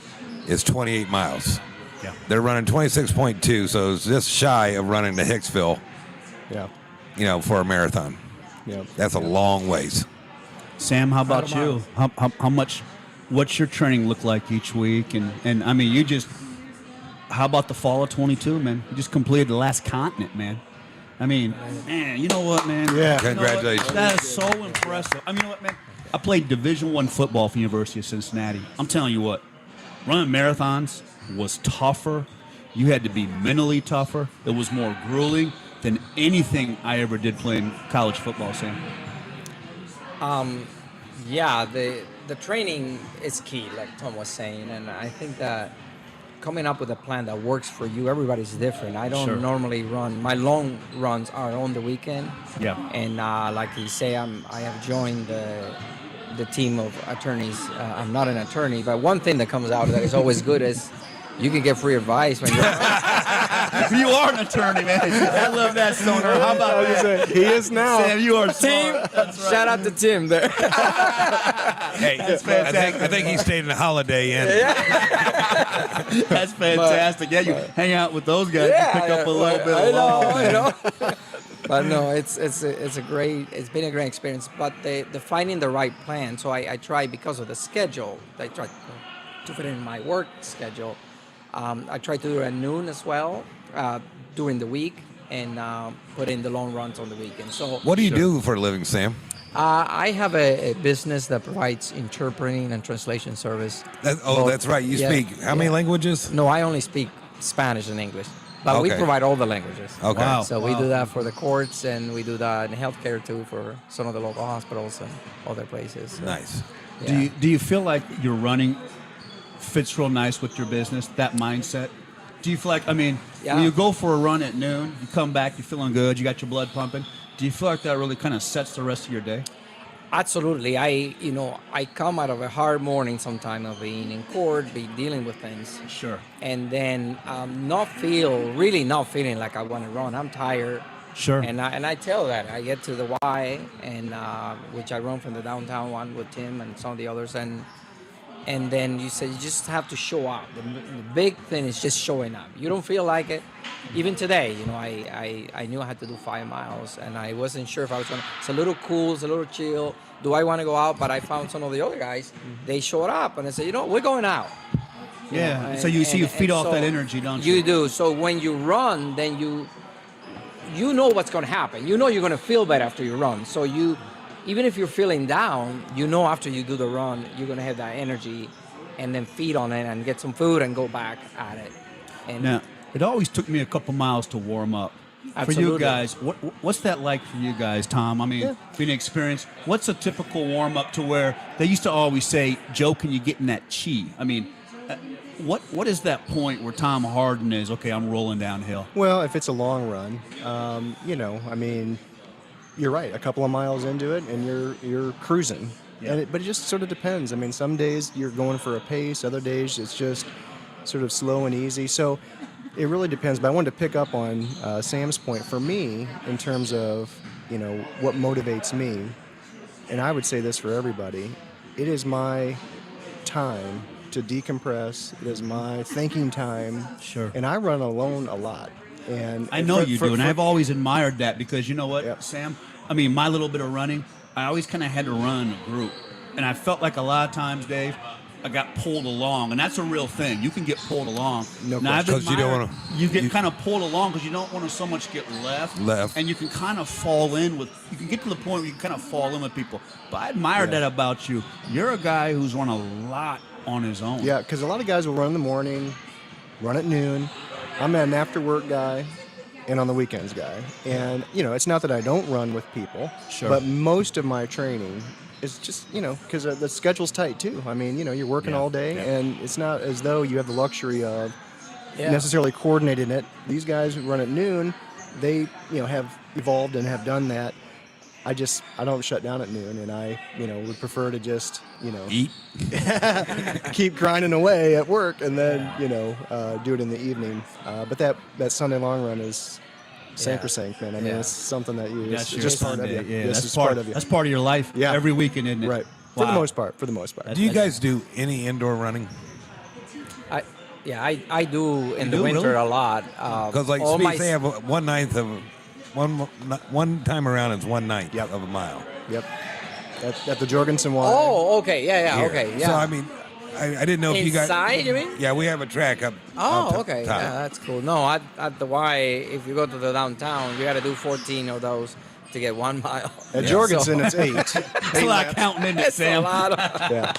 is 28 miles. Yeah. They're running 26.2, so it's just shy of running to Hicksville, Yeah. you know, for a marathon. Yep. That's a long ways. Sam, how about you? How much? What's your training look like each week? And I mean, how about the fall of 22, man? You just completed the last continent, man. I mean, man, you know what, man? Yeah. Congratulations. That is so impressive. I mean, you know what, man? I played Division I football for University of Cincinnati. I'm telling you what, running marathons was tougher. You had to be mentally tougher. It was more grueling than anything I ever did playing college football, Sam. Yeah, the training is key, like Tom was saying, and I think that coming up with a plan that works for you, everybody's different. I don't normally run. My long runs are on the weekend. Yeah. And like you say, I have joined the team of attorneys. I'm not an attorney, but one thing that comes out that is always good is you can get free advice when you're. You are an attorney, man. I love that, Stoner. How about that? He is now. Sam, you are Tim, shout out to Tim there. Hey, I think he stayed in the Holiday Inn. That's fantastic. Yeah, you hang out with those guys, you pick up a little bit of love. I know. But no, it's been a great experience. But the finding the right plan. So I try, because of the schedule, I try to fit in my work schedule. I try to do it at noon as well during the week, and put in the long runs on the weekend. So What do you do for a living, Sam? I have a business that provides interpreting and translation service. That's right. You speak how many languages? No, I only speak Spanish and English. But we Okay. provide all the languages. Okay. Wow. So we do that for the courts, and we do that in healthcare too for some of the local hospitals and other places. So, Nice. yeah. Do you feel like your running fits real nice with your business, that mindset? Do you feel like, I mean, when you go for a run at noon, you come back, you're feeling good, you got your blood pumping, do you feel like that really kind of sets the rest of your day? Absolutely. I come out of a hard morning sometime of being in court, be dealing with things. Sure. And then not feeling like I want to run. I'm tired. Sure. And I tell that. I get to the Y, and which I run from the downtown one with Tim and some of the others, and then you say you just have to show up. The big thing is just showing up. You don't feel like it. Even today, I knew I had to do 5 miles, and I wasn't sure if I was going to. It's a little cool, it's a little chill. Do I want to go out? But I found some of the other guys, they showed up, and I said, we're going out. Yeah. So you feed off that energy, don't you? You do. So when you run, then you know what's going to happen. You know you're going to feel better after you run. So even if you're feeling down, after you do the run, you're going to have that energy, and then feed on it and get some food and go back at it. And Now, it always took me a couple miles to warm up. Absolutely. For you guys, what's that like for you guys, Tom? I mean, being experienced, what's a typical warm up to where they used to always say, Joe, can you get in that chi? I mean, What is that point where Tom Harden is, okay, I'm rolling downhill? Well, if it's a long run, I mean, you're right. A couple of miles into it, and you're cruising. Yeah. But it just sort of depends. I mean, some days you're going for a pace. Other days it's just sort of slow and easy. So it really depends. But I wanted to pick up on Sam's point. For me, in terms of what motivates me, and I would say this for everybody, it is my time to decompress. It is my thinking time. Sure. And I run alone a lot. And I know you do, and for- I've always admired that because you know what, Yep. Sam? I mean, my little bit of running, I always kind of had to run in a group. And I felt like a lot of times, Dave, I got pulled along, and that's a real thing. You can get pulled along. No Now, I've question. 'Cause you don't admired- wanna- You get kind of pulled along because you don't want to so much get left. And you can kind of fall in with. You can get to the point where you can kind of fall in with people. But I admired that about you. You're a guy who's run a lot on his own. Yeah, because a lot of guys will run in the morning, run at noon. I'm an after-work guy and on the weekends guy. And, it's not that I don't run with people. Sure. But most of my training is just, because the schedule's tight, too. I mean, you're working Yeah, all day, yeah. and it's not as though you have the luxury of Yeah. necessarily coordinating it. These guys who run at noon, they, have evolved and have done that. I don't shut down at noon, and I, would prefer to just, Eat. keep grinding away at work and then, do it in the evening. But that Sunday long run is sacrosanct, man. I mean, Yeah. it's something that That's it's your just part of Sunday. you. Yeah, This that's is part part of you. That's part of your life. Yeah. Every weekend, isn't it? Right. For the Wow. most part. For the most part. That's- Do you guys do any indoor running? I do in the do, winter really? a lot. Because like all Spiece, they have 1/9 of one time around is 1/9 Yep. of a mile. Yep. At the Jorgensen Water. Oh, okay, yeah, here. okay, yeah. So I mean, I didn't know if you guys. Inside, you mean? Yeah, we have a track up. Oh, up okay, top. yeah, that's cool. No, at the Y, if you go to the downtown, you got to do 14 of those to get 1 mile. At Yeah. Jorgensen, So- it's 8. It's a lot of counting, isn't it, That's a Sam? lot of. Yeah.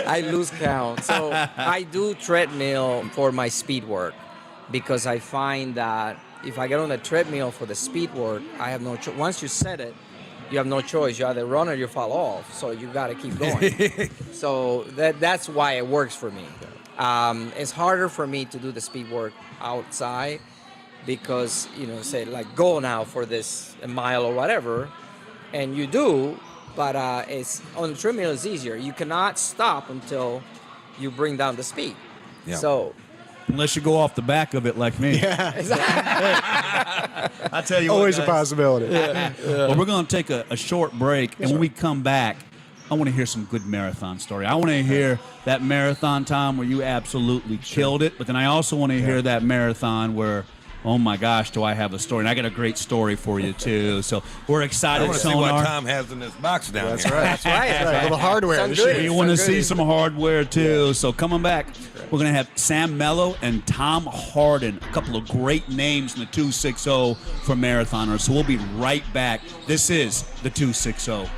I lose count. So I do treadmill for my speed work because I find that if I get on the treadmill for the speed work, I have no choice. Once you set it, you have no choice. You either run or you fall off. So you got to keep going. So that's why it works for me. It's harder for me to do the speed work outside because, say like go now for this a mile or whatever, and you do, but it's on the treadmill is easier. You cannot stop until you bring down the speed. Yeah. So Unless you go off the back of it like me. I tell you Always a what, guys. possibility. Well, we're going to take a short break, and when we come back, I want to hear some good marathon story. I want to hear that marathon time where you absolutely killed it, but then I also want to hear that marathon where, oh my gosh, do I have a story? And I got a great story for you too. So we're I excited, want to see what Sonar. Tom has in this box down That's here. right. that's right. That's right. A little hardware. Sound This good. year. We want to Sound see good. some hardware too. So coming back, we're going to have Sam Mello and Tom Harden, a couple of great names in the 260 for marathoners. So we'll be right back. This is the 260.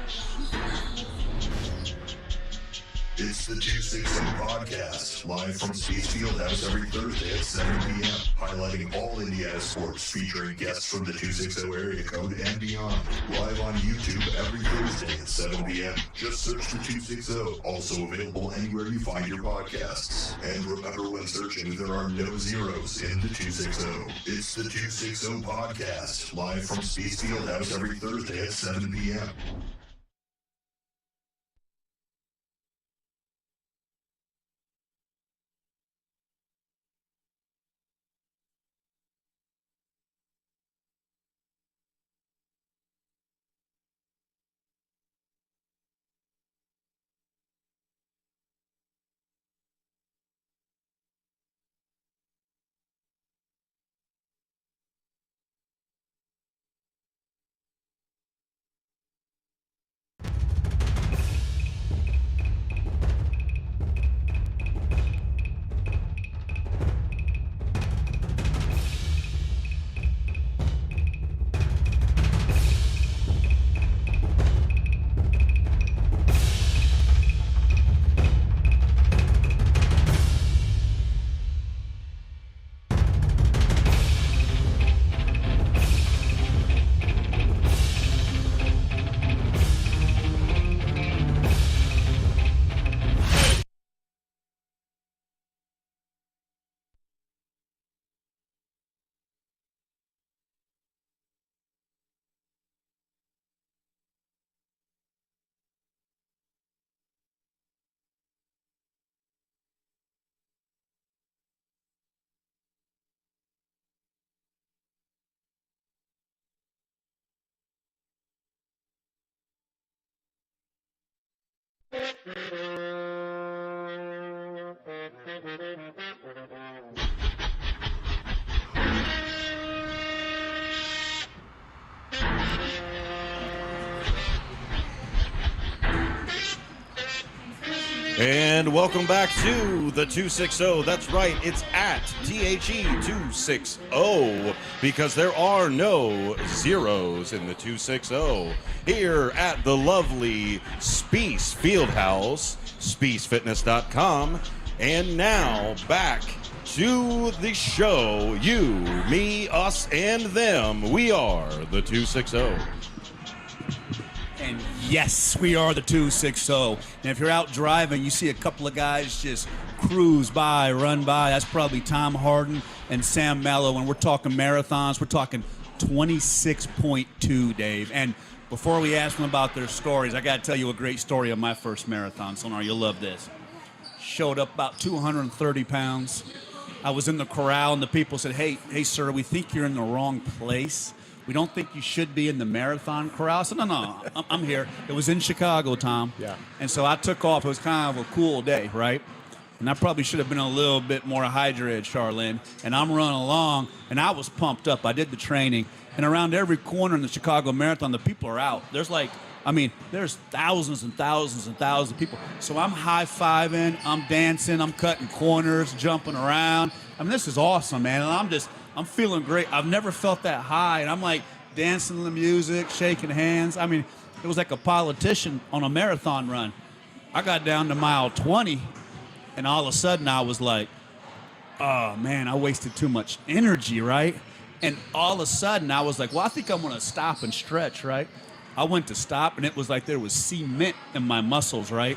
It's the 260 Podcast, live from Spiece Fieldhouse every Thursday at 7 p.m., highlighting all Indiana sports, featuring guests from the 260 area code and beyond. Live on YouTube every Thursday at 7 p.m. Just search the 260, also available anywhere you find your podcasts. And remember, when searching, there are no zeros in the 260. It's the 260 Podcast, live from Spiece Fieldhouse every Thursday at 7 p.m. And welcome back to the 260. That's right, it's at THE260 because there are no zeros in the 260. Here at the lovely Spiece Fieldhouse, SpieceFitness.com. And now back to the show. You, me, us, and them. We are the 260. And yes, we are the 260. And if you're out driving, you see a couple of guys just cruise by, run by. That's probably Tom Harden and Sam Mello. And we're talking marathons. We're talking 26.2, Dave. And before we ask them about their stories, I got to tell you a great story of my first marathon, Sonar. You'll love this. Showed up about 230 pounds. I was in the corral, and the people said, hey, sir, we think you're in the wrong place. We don't think you should be in the marathon corral. I said, no, I'm here. It was in Chicago, Tom. Yeah. And so I took off. It was kind of a cool day, right? And I probably should have been a little bit more hydrated, Charlene. And I'm running along, and I was pumped up. I did the training. And around every corner in the Chicago Marathon, the people are out. There's there's thousands and thousands and thousands of people. So I'm high-fiving, I'm dancing, I'm cutting corners, jumping around. I mean, this is awesome, man. And I'm feeling great. I've never felt that high. And I'm like dancing to the music, shaking hands. I mean, it was like a politician on a marathon run. I got down to mile 20, and all of a sudden I was like, oh, man, I wasted too much energy, right? And all of a sudden I was like, well, I think I'm going to stop and stretch, right? I went to stop, and it was like there was cement in my muscles, right?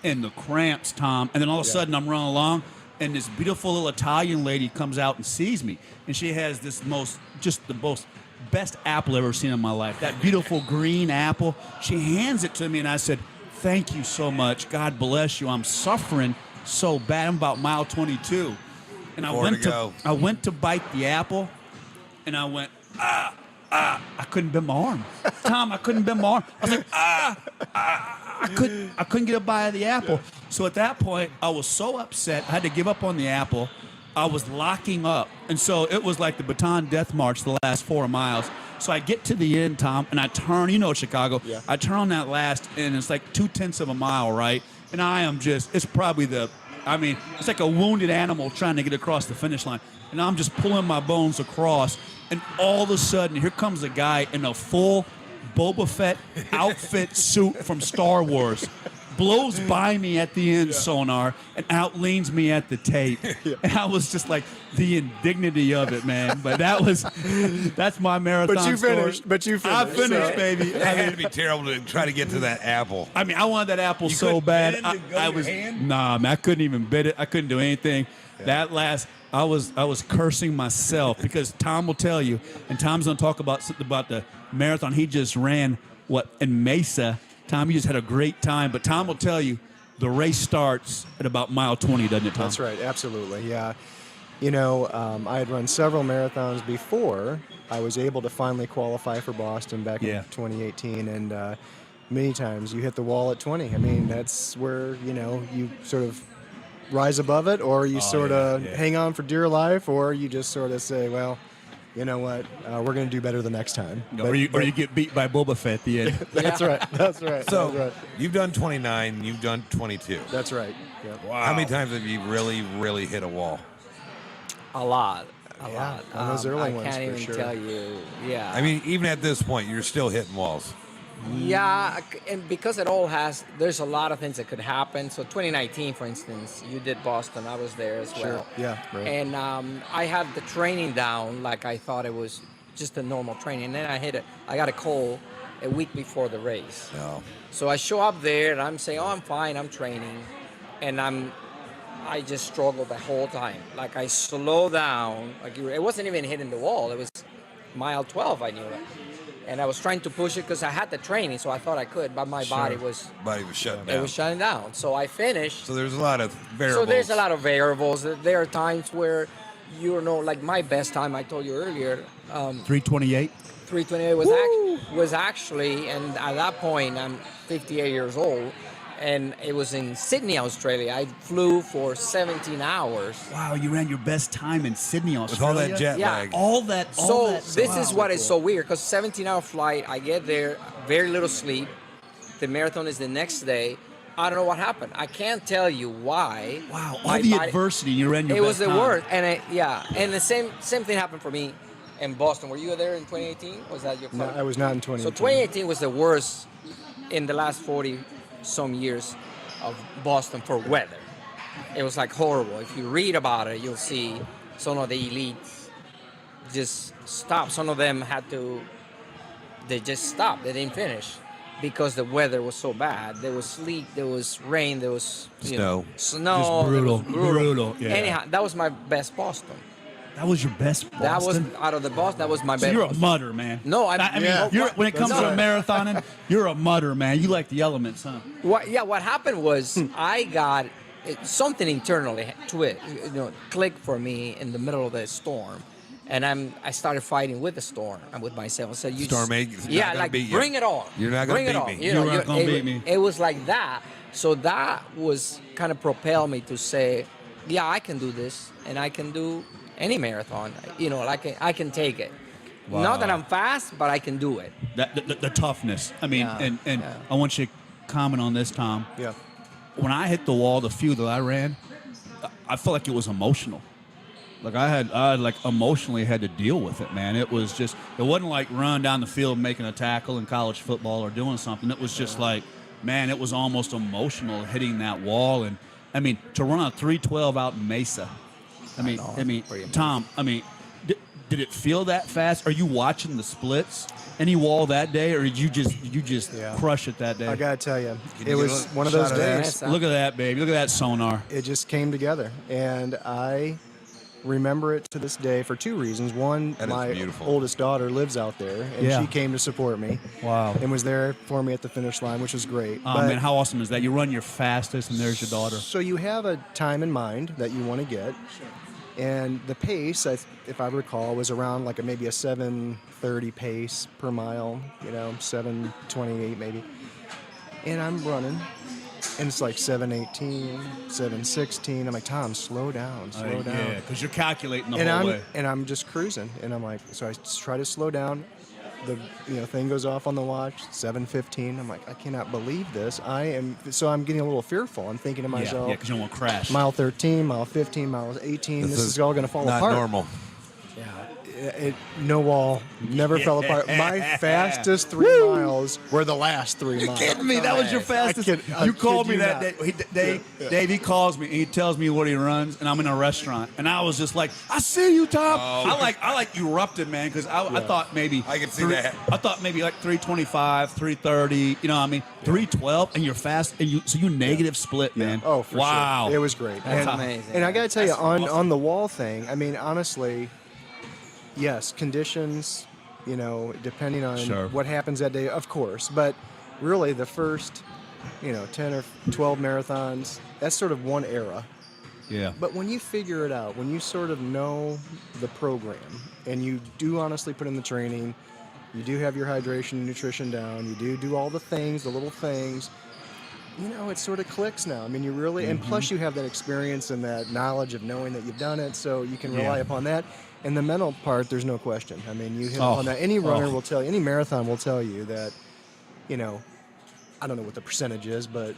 And the cramps, Tom. And then all of a sudden I'm running along, and this beautiful little Italian lady comes out and sees me. And she has the most best apple I've ever seen in my life. That beautiful green apple. She hands it to me, and I said, thank you so much. God bless you. I'm suffering so bad. I'm about mile 22. And I went to bite the apple, and I went, I couldn't bend my arm. Tom, I couldn't bend my arm. I was like, I couldn't get a bite of the apple. So at that point, I was so upset. I had to give up on the apple. I was locking up. And so it was like the Baton Death March the last 4 miles. So I get to the end, Tom, and I turn, Chicago. Yeah. I turn on that last, and it's like 0.2 of a mile, right? And I am it's probably it's like a wounded animal trying to get across the finish line. And I'm just pulling my bones across. And all of a sudden, here comes a guy in a full Boba Fett outfit suit from Star Wars. Blows by me at the end, Sonar, and outleans me at the tape. And I was just like, the indignity of it, man. But that's my marathon But you finished. I finished, baby. It had to be terrible to try to get to that apple. I mean, I wanted that apple so bad. I couldn't even bit it. I couldn't do anything. Yeah. I was cursing myself because Tom will tell you, and Tom's going to talk about something about the marathon he just ran, in Mesa. Tom, you just had a great time, but Tom will tell you the race starts at about mile 20, doesn't it, Tom? That's right, absolutely, yeah. I had run several marathons before I was able to finally qualify for Boston back in 2018, and many times you hit the wall at 20. I mean, that's where, you sort of rise above it, or you hang on for dear life, or you just sort of say, well, you know what, we're going to do better the next time. Or you get beat by Boba Fett at the end. That's right. So you've done 29, you've done 22. That's right. Yep. Wow. How many times have you really, really hit a wall? A lot. On those early ones, I can't even sure. tell you. Yeah. I mean, even at this point, you're still hitting walls. Yeah, and because there's a lot of things that could happen. So 2019, for instance, you did Boston. I was there as well. Yeah, right. And I had the training down like I thought it was just a normal training. And then I got a cold a week before the race. No. So I show up there and I'm saying, I'm fine, I'm training. And I just struggled the whole time. Like I slow down. It wasn't even hitting the wall. It was mile 12, I knew it. And I was trying to push it because I had the training, so I thought I could, but my body was shutting down. It was shutting down. So I finished. So there's a lot of variables. So there's a lot of variables. There are times where, like my best time, I told you earlier. 3:28. 3:28 was actually, and at that point, I'm 58 years old. and it was in Sydney, Australia. I flew for 17 hours. Wow, you ran your best time in Sydney, With Australia. all that jet Yeah. lag. All that. So this is what wow. is so weird, because 17-hour flight, I get there, very little sleep. The marathon is the next day. I don't know what happened. I can't tell you why. Wow, all My the body- adversity, you ran your It best was the time. worst, and and the same thing happened for me in Boston. Were you there in 2018? Was that your No, flight? I was not in So 2018. 2018 was the worst in the last 40 some years of Boston for weather. It was like horrible. If you read about it, you'll see some of the elites just stopped. Some of them they just stopped. They didn't finish because the weather was so bad. There was sleet, there was rain, there was Snow. snow. Just it brutal, was brutal, yeah. Anyhow, that was my best Boston. That was your best Boston? That was out of the Boston. That was my So best. you're a mudder, man. No, I mean, Yeah. when it comes That's to right. marathoning, you're a mudder, man. You like the elements, huh? What happened was I got something internally clicked for me in the middle of the storm, and I started fighting with the storm and with myself. I said, Storm ain't not yeah, gonna like beat you. bring it on. You're not gonna bring it beat on. me. You weren't gonna beat me. It was like that. So that was kind of propelled me to say, yeah, I can do this, and I can do any marathon. I can take it. Not that I'm fast, but I can do it. The toughness. I mean, Yeah, and yeah. I want you to comment on this, Tom. Yeah. When I hit the wall, the few that I ran, I felt like it was emotional. Like I had like emotionally had to deal with it, man. It wasn't like running down the field making a tackle in college football or doing something. It was just like, man, it was almost emotional hitting that wall. And I mean, to run a 3:12 out in Mesa. I mean, Pretty Tom, did it feel that fast? Are you watching the splits? Any wall that day, or did you just Yeah. crush it that day? I gotta tell you, Can it you was get a one of shot those of that? days. Look at that, baby. Look at that sonar. It just came together, and I remember it to this day for two reasons. One, That is my beautiful. oldest daughter lives out there, and Yeah. she came to support me. Wow. And was there for me at the finish line, which was great. Oh, But- man, how awesome is that? You run your fastest, and there's your daughter. So you have a time in mind that you want to get, and the pace, if I recall, was around like maybe a 7:30 pace per mile. 7:28 maybe. And I'm running, and it's like 7:18, 7:16. I'm like, Tom, slow down, slow down. Yeah, because you're calculating the And whole I'm way. and I'm just cruising, and I'm like, so I try to slow down. The thing goes off on the watch, 7:15. I'm like, I cannot believe this. So I'm getting a little fearful. I'm thinking to Yeah, myself, because you don't want to crash. mile 13, mile 15, mile 18. This is all going to fall not apart. normal. No wall, never fell apart. My fastest 3 miles were the last 3 miles. kidding me? That was your fastest. I You called kid me you that not. day. Dave, he calls me and he tells me what he runs, and I'm in a restaurant, and I was just like, "I see you, Tom." Oh. I like erupted, man, because I thought maybe I can see that. I thought maybe like 325, 330. 312, and you're fast, and you negative split, man. Oh, for wow, sure. It was great. That's and, amazing. And I got to tell you, That's on awesome. the wall thing, honestly, yes, conditions, depending on Sure. what happens that day, of course. But really, the first, 10 or 12 marathons, that's sort of one era. Yeah. But when you figure it out, when you sort of know the program, and you do honestly put in the training, you do have your hydration and nutrition down, you do all the things, the little things, it sort of clicks now. You really, and plus you have that experience and that knowledge of knowing that you've done it, so you can rely upon that. And the mental part, there's no question. You hit on that. Any runner will tell you, any marathon will tell you that, I don't know what the percentage is, but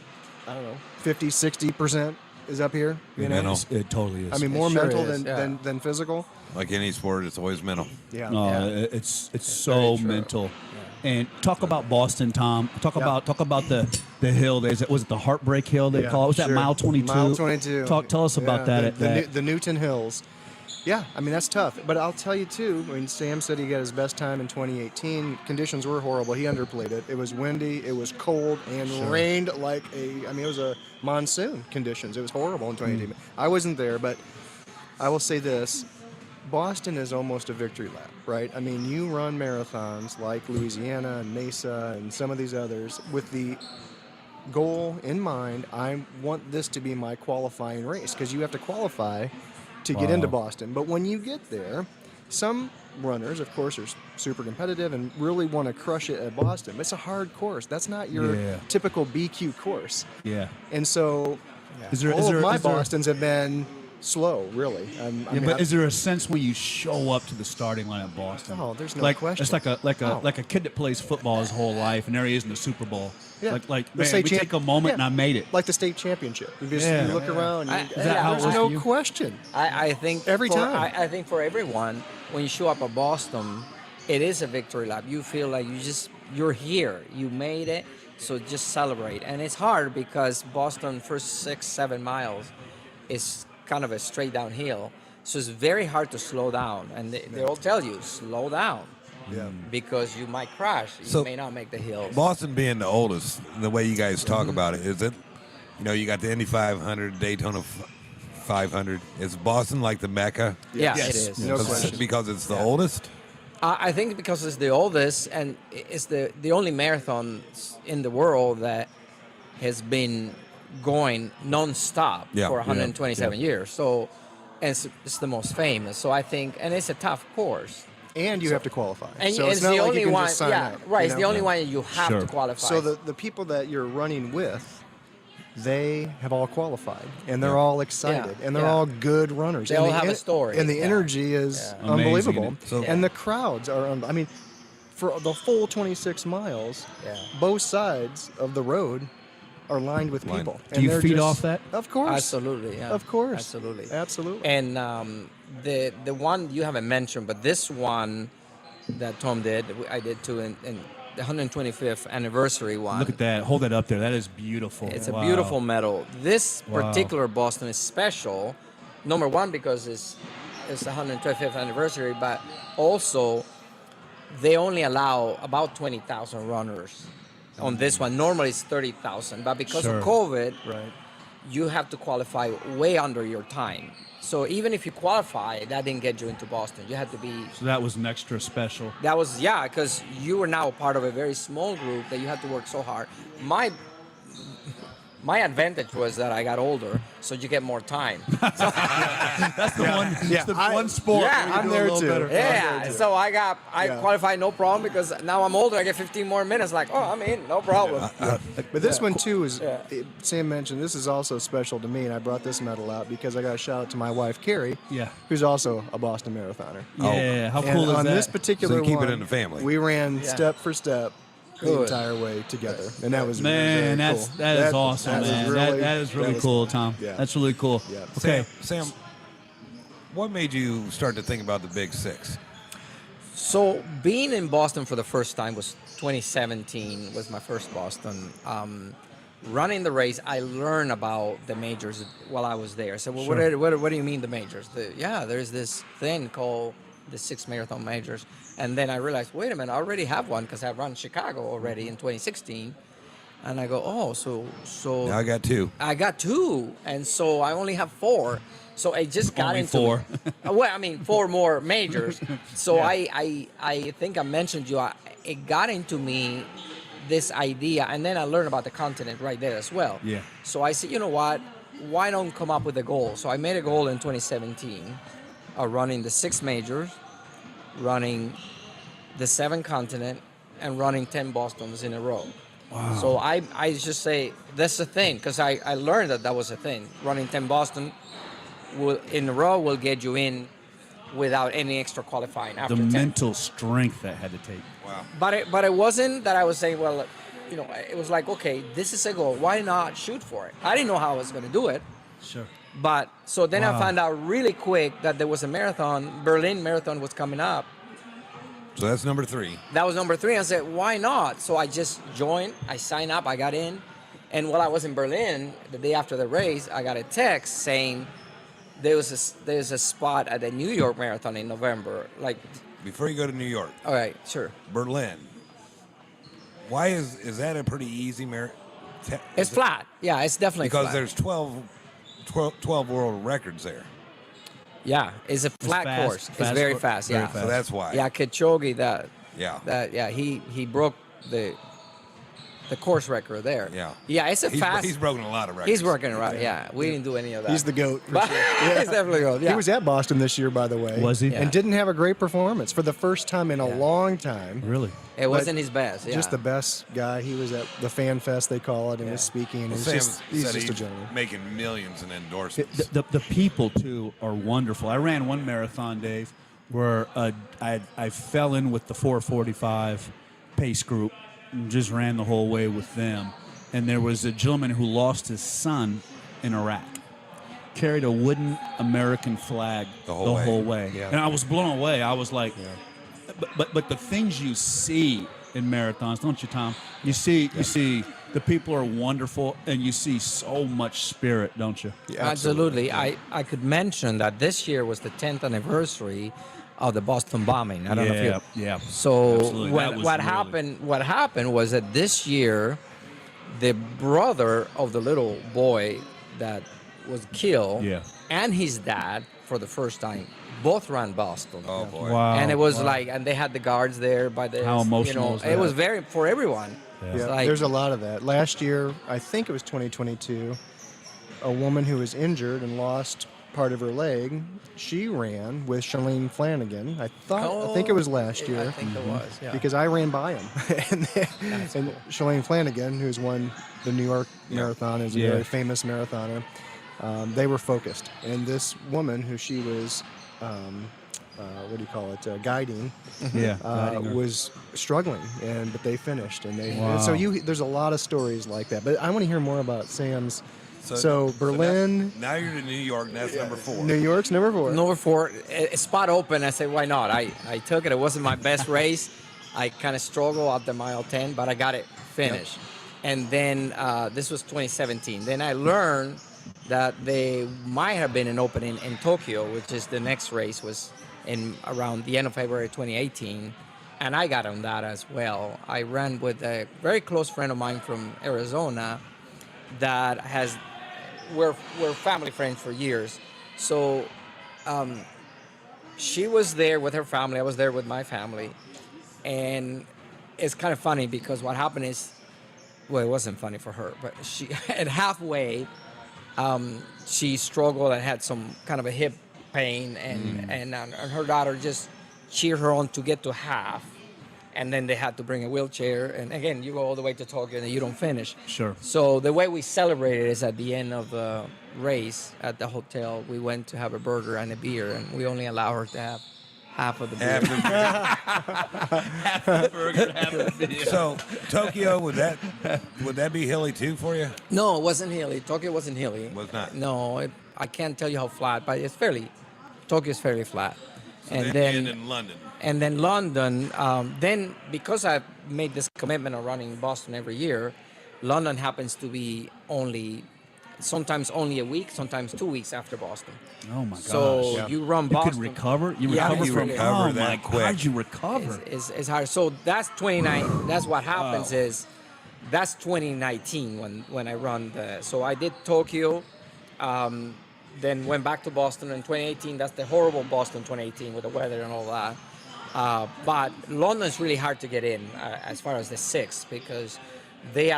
I don't know, 50, 60% is up here. Mental. It totally is. More sure mental is, than physical. Like any sport, it's always mental. Yeah. No, Yeah. it's so true. mental. And talk about Boston, Tom. Talk about the hill. Was it the Heartbreak Hill they Yeah, call it? Was that sure. mile 22? Mile 22. Tell us about Yeah, that. the Newton Hills. Yeah, that's tough. But I'll tell you, too, Sam said he got his best time in 2018. Conditions were horrible. He underplayed it. It was windy, it was cold, and rained like it was a monsoon conditions. It was horrible in 2018. I wasn't there, but I will say this. Boston is almost a victory lap, right? You run marathons like Louisiana and Mesa and some of these others with the goal in mind. I want this to be my qualifying race, because you have to qualify to get into Boston. But when you get there, some runners, of course, are super competitive and really want to crush it at Boston. It's a hard course. That's not your typical BQ course. Yeah. And so all of my Bostons have been slow, really. But is there a sense when you show up to the starting line at Boston? Oh, there's no question. It's like a kid that plays football his whole life, and there he is in the Super Bowl. Yeah. Man, we take a moment and I made it. Like the state championship. You look around. There's no question. I think every time. I think for everyone, when you show up at Boston, it is a victory lap. You feel like you're here. You made it. So just celebrate. And it's hard because Boston first 6-7 miles is kind of a straight downhill. So it's very hard to slow down. And they all tell you, slow down. Yeah. Because you might crash. You may not make the hills. Boston being the oldest, the way you guys talk about it, is it, you got the Indy 500, Daytona 500. Is Boston like the Mecca? Yes. It is. No question. Because it's the oldest? I think because it's the oldest and it's the only marathon in the world that has been going non-stop for 127 years. So it's the most famous. So I think, and it's a tough course. And you have to qualify. And so it's it's not the like only you can one. just sign up, It's the only one you have to qualify. So the people that you're running with, they have all qualified, and they're all excited, and they're all good runners. They all have a story. And the energy is unbelievable. And the crowds are, for the full 26 miles, both sides of the road are lined with people. Do you feed off that? Of course. Absolutely, yeah. Of course. Absolutely. Absolutely. And the one you haven't mentioned, but this one that Tom did, I did too, in the 125th anniversary one. Look at that. Hold that up there. That is beautiful. It's a beautiful medal. This particular Boston is special, number one, because it's the 125th anniversary, but also they only allow about 20,000 runners on this one. Normally it's 30,000, but because of COVID, you have to qualify way under your time. So even if you qualify, that didn't get you into Boston. You had to be... So that was an extra special. That was, because you were now part of a very small group that you had to work so hard. My advantage was that I got older, so you get more time. That's the one. It's the one sport. Yeah, I'm there too. Yeah, so I qualified no problem because now I'm older. I get 15 more minutes. Like, I'm in, no problem. But this one too is, Sam mentioned, this is also special to me, and I brought this medal out because I got a shout out to my wife Carrie, who's also a Boston marathoner. Yeah, how cool is that? On this particular So you keep one, it in the family. we ran step for step the entire way together, and that was man, really cool. that is awesome, man. That is really cool, Tom. Yeah. That's really cool. Yeah. Okay, Sam, what made you start to think about the Big Six? So being in Boston for the first time was 2017 was my first Boston. Running the race, I learned about the majors while I was there. So what do you mean the majors? There's this thing called the 6 marathon majors. And then I realized, wait a minute, I already have one because I run Chicago already in 2016. And I go, so Now I got two. I got 2, and so I only have 4. So I just got Only into 4. 4 more majors. So Yeah. I think I mentioned you. It got into me this idea, and then I learned about the continent right there as well. Yeah. So I said, you know what? Why don't come up with a goal? So I made a goal in 2017 of running the 6 majors, running the 7 continent, and running 10 Bostons in a row. Wow. So I just say that's the thing, because I learned that was a thing. Running 10 Boston in a row will get you in without any extra qualifying after the 10. mental strength that had to take. Wow. But it wasn't that I was saying, well, it was like, okay, this is a goal. Why not shoot for it? I didn't know how I was going to do it. Sure. But so then I found out really quick that there was a marathon. Berlin Marathon was coming up. So that's number 3. That was number 3. I said, why not? So I just joined. I signed up. I got in. And while I was in Berlin, the day after the race, I got a text saying there's a spot at the New York Marathon in November. Like, before you go to New York. All right, sure. Berlin. Why is that a pretty easy marathon? It's flat. Yeah, it's definitely because flat. there's 12 world records there. Yeah, it's a flat course. It's very fast. Yeah, so that's why. Yeah, Kipchoge. Yeah, he broke the the course record there. Yeah. Yeah, it's a fast. He's broken a lot of records. He's working it right. Yeah, we didn't do any of that. He's the GOAT. For But sure. he's definitely goat. Yeah. He was at Boston this year, by the way. Was he? Yeah. And didn't have a great performance for the first time in a long time. Really? It wasn't his best. Yeah. Just the best guy. He was at the Fan Fest, they call it, and was speaking. And Sam he's said just a he's gentleman. making millions in endorsements. The people too are wonderful. I ran one marathon, Dave, where I fell in with the 4:45 pace group and just ran the whole way with them. And there was a gentleman who lost his son in Iraq, carried a wooden American flag The whole way. Yeah. and I was blown away. I was like, but the things you see in marathons, don't you, Tom? You see the people are wonderful, and you see so much spirit, don't you? Yeah, Absolutely. I could mention that this year was the 10th anniversary of the Boston bombing. I don't know if you. Yeah. So Absolutely. That was what really- happened? What happened was that this year, the brother of the little boy that was killed, Yeah. and his dad, for the first time, both ran Boston. Oh boy. Wow. And it was wow. like, and they had the guards there by the. How emotional was It that? was very for everyone. Yeah. Yeah, Like- there's a lot of that. Last year, I think it was 2022, a woman who was injured and lost part of her leg, she ran with Shalene Flanagan. I think it was last year. I think it was. Yeah. Because I ran by him. and Shalene Flanagan, who's won the New York Marathon, is a Yeah. very famous marathoner, they were focused. And this woman who she was, what do you call it, guiding, Yeah. guiding her. was struggling, but they finished. And Wow. so there's a lot of stories like that. But I want to hear more about Sam's. So Berlin, now you're in New York, and that's number 4. New York's number 4. Number 4, a spot open. I said, why not? I took it. It wasn't my best race. I kind of struggled at the mile 10, but I got it finished. And then this was 2017. Then I learned that they might have been an opening in Tokyo, which is the next race, was in around the end of February 2018. And I got on that as well. I ran with a very close friend of mine from Arizona that we're family friends for years. So she was there with her family. I was there with my family. And it's kind of funny because what happened is, well, it wasn't funny for her, but she at halfway, she struggled and had some kind of a hip pain, and her daughter just cheered her on to get to half. And then they had to bring a wheelchair. And again, you go all the way to Tokyo and you don't finish. Sure. So the way we celebrated is at the end of the race at the hotel, we went to have a burger and a beer, and we only allow her to have half of the beer. So Tokyo, would that be hilly too for you? No, it wasn't hilly. Tokyo wasn't hilly. Was not. No, I can't tell you how flat, but Tokyo's fairly flat. And then in London. And then London, then because I've made this commitment of running Boston every year, London happens to be sometimes only a week, sometimes 2 weeks after Boston. Oh my gosh. So you run You Boston. could recover. You Yeah, recover you from. recover Oh that my quick. God! You recover. It's hard. So that's 29. That's what happens is that's 2019 when I run the. So I did Tokyo, then went back to Boston in 2018. That's the horrible Boston 2018 with the weather and all that. But London's really hard to get in as far as the 6 because they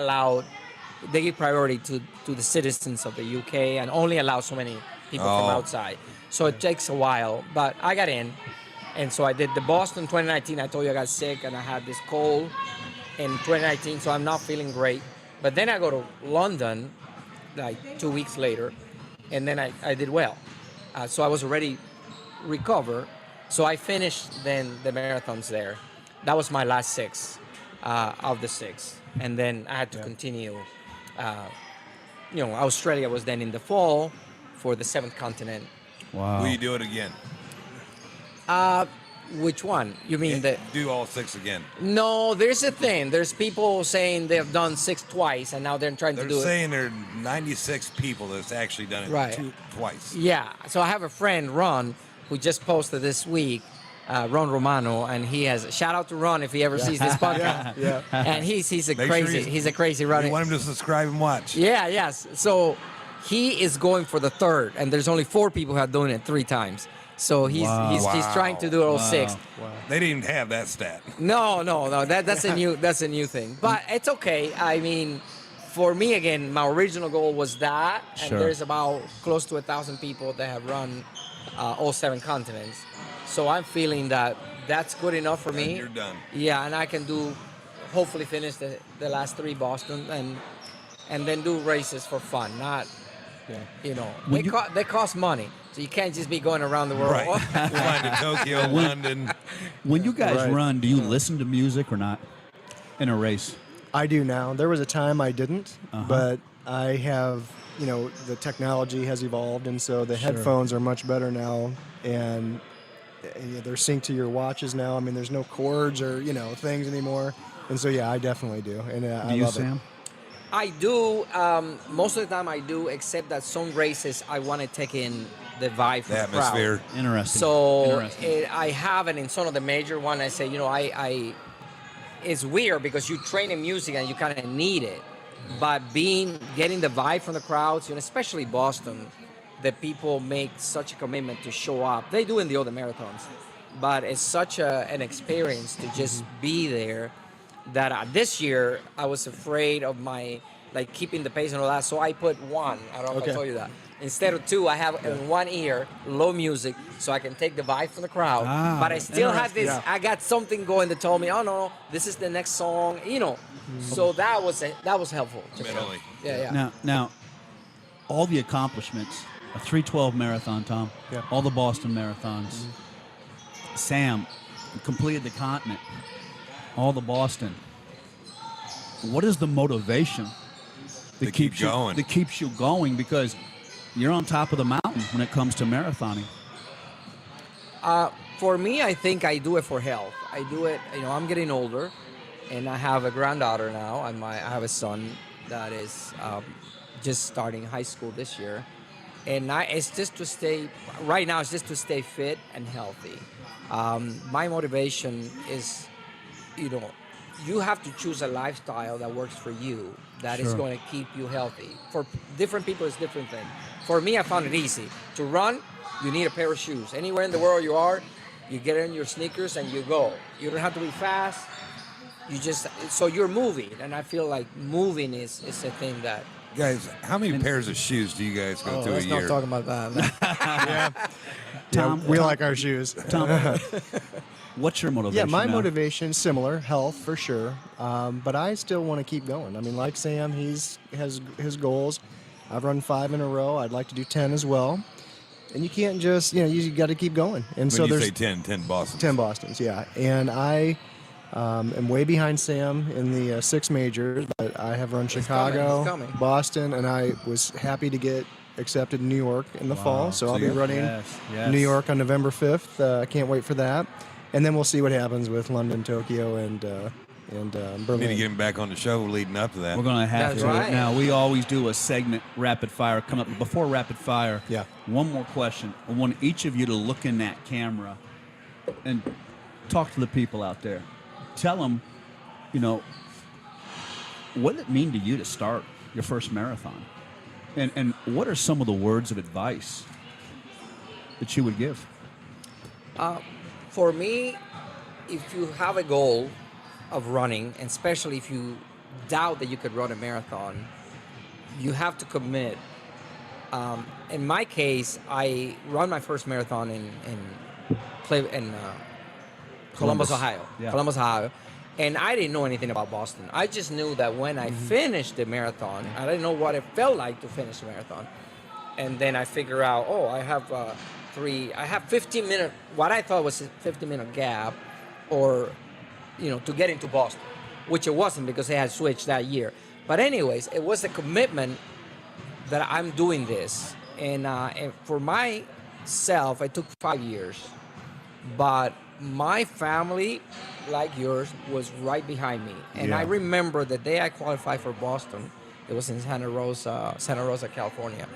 give priority to the citizens of the UK and only allow so many people from outside. So it takes a while, but I got in. And so I did the Boston 2019. I told you I got sick and I had this cold in 2019, so I'm not feeling great. But then I go to London like 2 weeks later, and then I did well. So I was already recovered. So I finished then the marathons there. That was my last 6 of the 6. And then I had to continue. Australia was then in the fall for the 7th continent. Wow. Will you do it again? Which one? You mean Do all 6 again? No, there's a thing. There's people saying they've done 6 twice, and now they're trying They're to do it. saying there are 96 people that's actually done it Right. twice. Yeah. So I have a friend, Ron, who just posted this week, Ron Romano, and he has shout out to Ron if he ever sees this podcast. Yeah. And he's a Make sure crazy he's a crazy You runner. want him to subscribe and watch. Yeah, yes. So he is going for the 3rd, and there's only 4 people who have done it 3 times. So he's trying to do 06. They didn't even have that stat. No. That's a new thing. But it's okay. I mean, for me again, my original goal was that, and Sure. there's about close to 1,000 people that have run all 7 continents. So I'm feeling that that's good enough for me. You're done. Yeah, and I can hopefully finish the last 3 Boston and then do races for fun, not. You know, they cost money, so you can't just be going around the world. Right. Flying to Tokyo, London. When you guys Right. run, do you listen to music or not in a race? I do now. There was a time I didn't, but I have, the technology has evolved, and so the headphones are much better now, and they're synced to your watches now. I mean, there's no cords or, things anymore. And so, yeah, I definitely do. And I Do you, love Sam? it. I do. Most of the time I do, except that some races I want to take in the vibe from The the crowd. atmosphere. Interesting. So Interesting. I have it in some of the major one. I say, I it's weird because you train in music and you kind of need it, but getting the vibe from the crowds, especially Boston, that people make such a commitment to show up. They do in the other marathons, but it's such an experience to just be there. That this year I was afraid of my keeping the pace and all that, so I put 1. I don't know if I told you that. Instead of 2, I have in one ear low music, so I can take the vibe from the crowd. But I still have this. Yeah. I got something going that told me, oh no, this is the next song. So that was helpful. Mentally. Yeah. Now, all the accomplishments, a 3:12 marathon, Tom, Yeah. all the Boston marathons. Sam completed the continent, all the Boston. What is the motivation To keep going. that keeps you going? Because you're on top of the mountain when it comes to marathoning. For me, I think I do it for health. I do it. I'm getting older, and I have a granddaughter now, and I have a son that is just starting high school this year, and it's just to stay. Right now, it's just to stay fit and healthy. My motivation is, you have to choose a lifestyle that works for you, that is Sure. going to keep you healthy. For different people, it's different thing. For me, I found it easy. To run, you need a pair of shoes. Anywhere in the world you are, you get in your sneakers and you go. You don't have to be fast. So you're moving, and I feel like moving is a thing that. Guys, how many pairs of shoes do you guys go through a Let's year? not talk about that. Tom, we like our shoes. Tom, what's your motivation? Yeah, my now? motivation similar, health for sure. But I still want to keep going. I mean, like Sam, he has his goals. I've run 5 in a row. I'd like to do 10 as well. And you can't just, you got to keep going. And When so you there's say 10 Boston. 10 Bostons, yeah. And I am way behind Sam in the 6 majors, but I have run Chicago, coming. Boston, and I was happy to get accepted in New York in the fall. So I'll be running Yes. New York on November 5th. I can't wait for that. And then we'll see what happens with London, Tokyo, and Need Berlin. to get him back on the show leading up to that. We're going to have That's to. right. Now, we always do a segment, rapid fire, come up. Before rapid fire, Yeah. one more question. I want each of you to look in that camera and talk to the people out there. Tell them, what did it mean to you to start your first marathon? And what are some of the words of advice that you would give? For me, if you have a goal of running, and especially if you doubt that you could run a marathon, you have to commit. In my case, I run my first marathon in Columbus, Ohio. Yeah. Columbus, Ohio. And I didn't know anything about Boston. I just knew that when I finished the marathon, I didn't know what it felt like to finish the marathon. And then I figure out, I have I have 15-minute, what I thought was a 15-minute gap, or, to get into Boston, which it wasn't because they had switched that year. But anyways, it was a commitment that I'm doing this. And for myself, it took 5 years. But my family, like yours, was right behind me. And I remember the day I qualified for Boston, it was in Santa Rosa, California.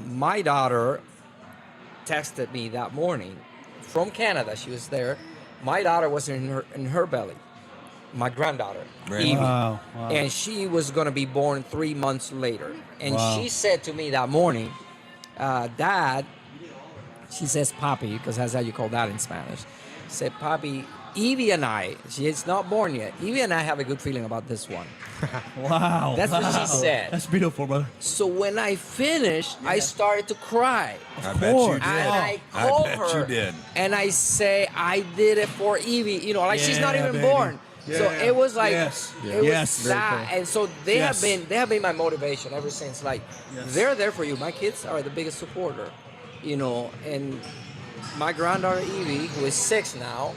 My daughter texted me that morning from Canada. She was there. My daughter was in her belly. My granddaughter, Right. Evie. Wow. And she was going to be born 3 months later. And Wow. she said to me that morning, Dad, she says papi, because that's how you call that in Spanish. She said, papi, Evie and I, she is not born yet, Evie and I have a good feeling about this one. Wow. That's what she said. That's beautiful, brother. So when I finished, I started to cry. I bet you did. And I called bet her you did. and I say, I did it for Evie. You know, like she's not even baby. born. Yeah. So it was like, Yes. it Yes. was that. And so they Yes. have been my motivation ever since. Like, they're there for you. My kids are the biggest supporter, you know, and my granddaughter Evie, who is 6 now,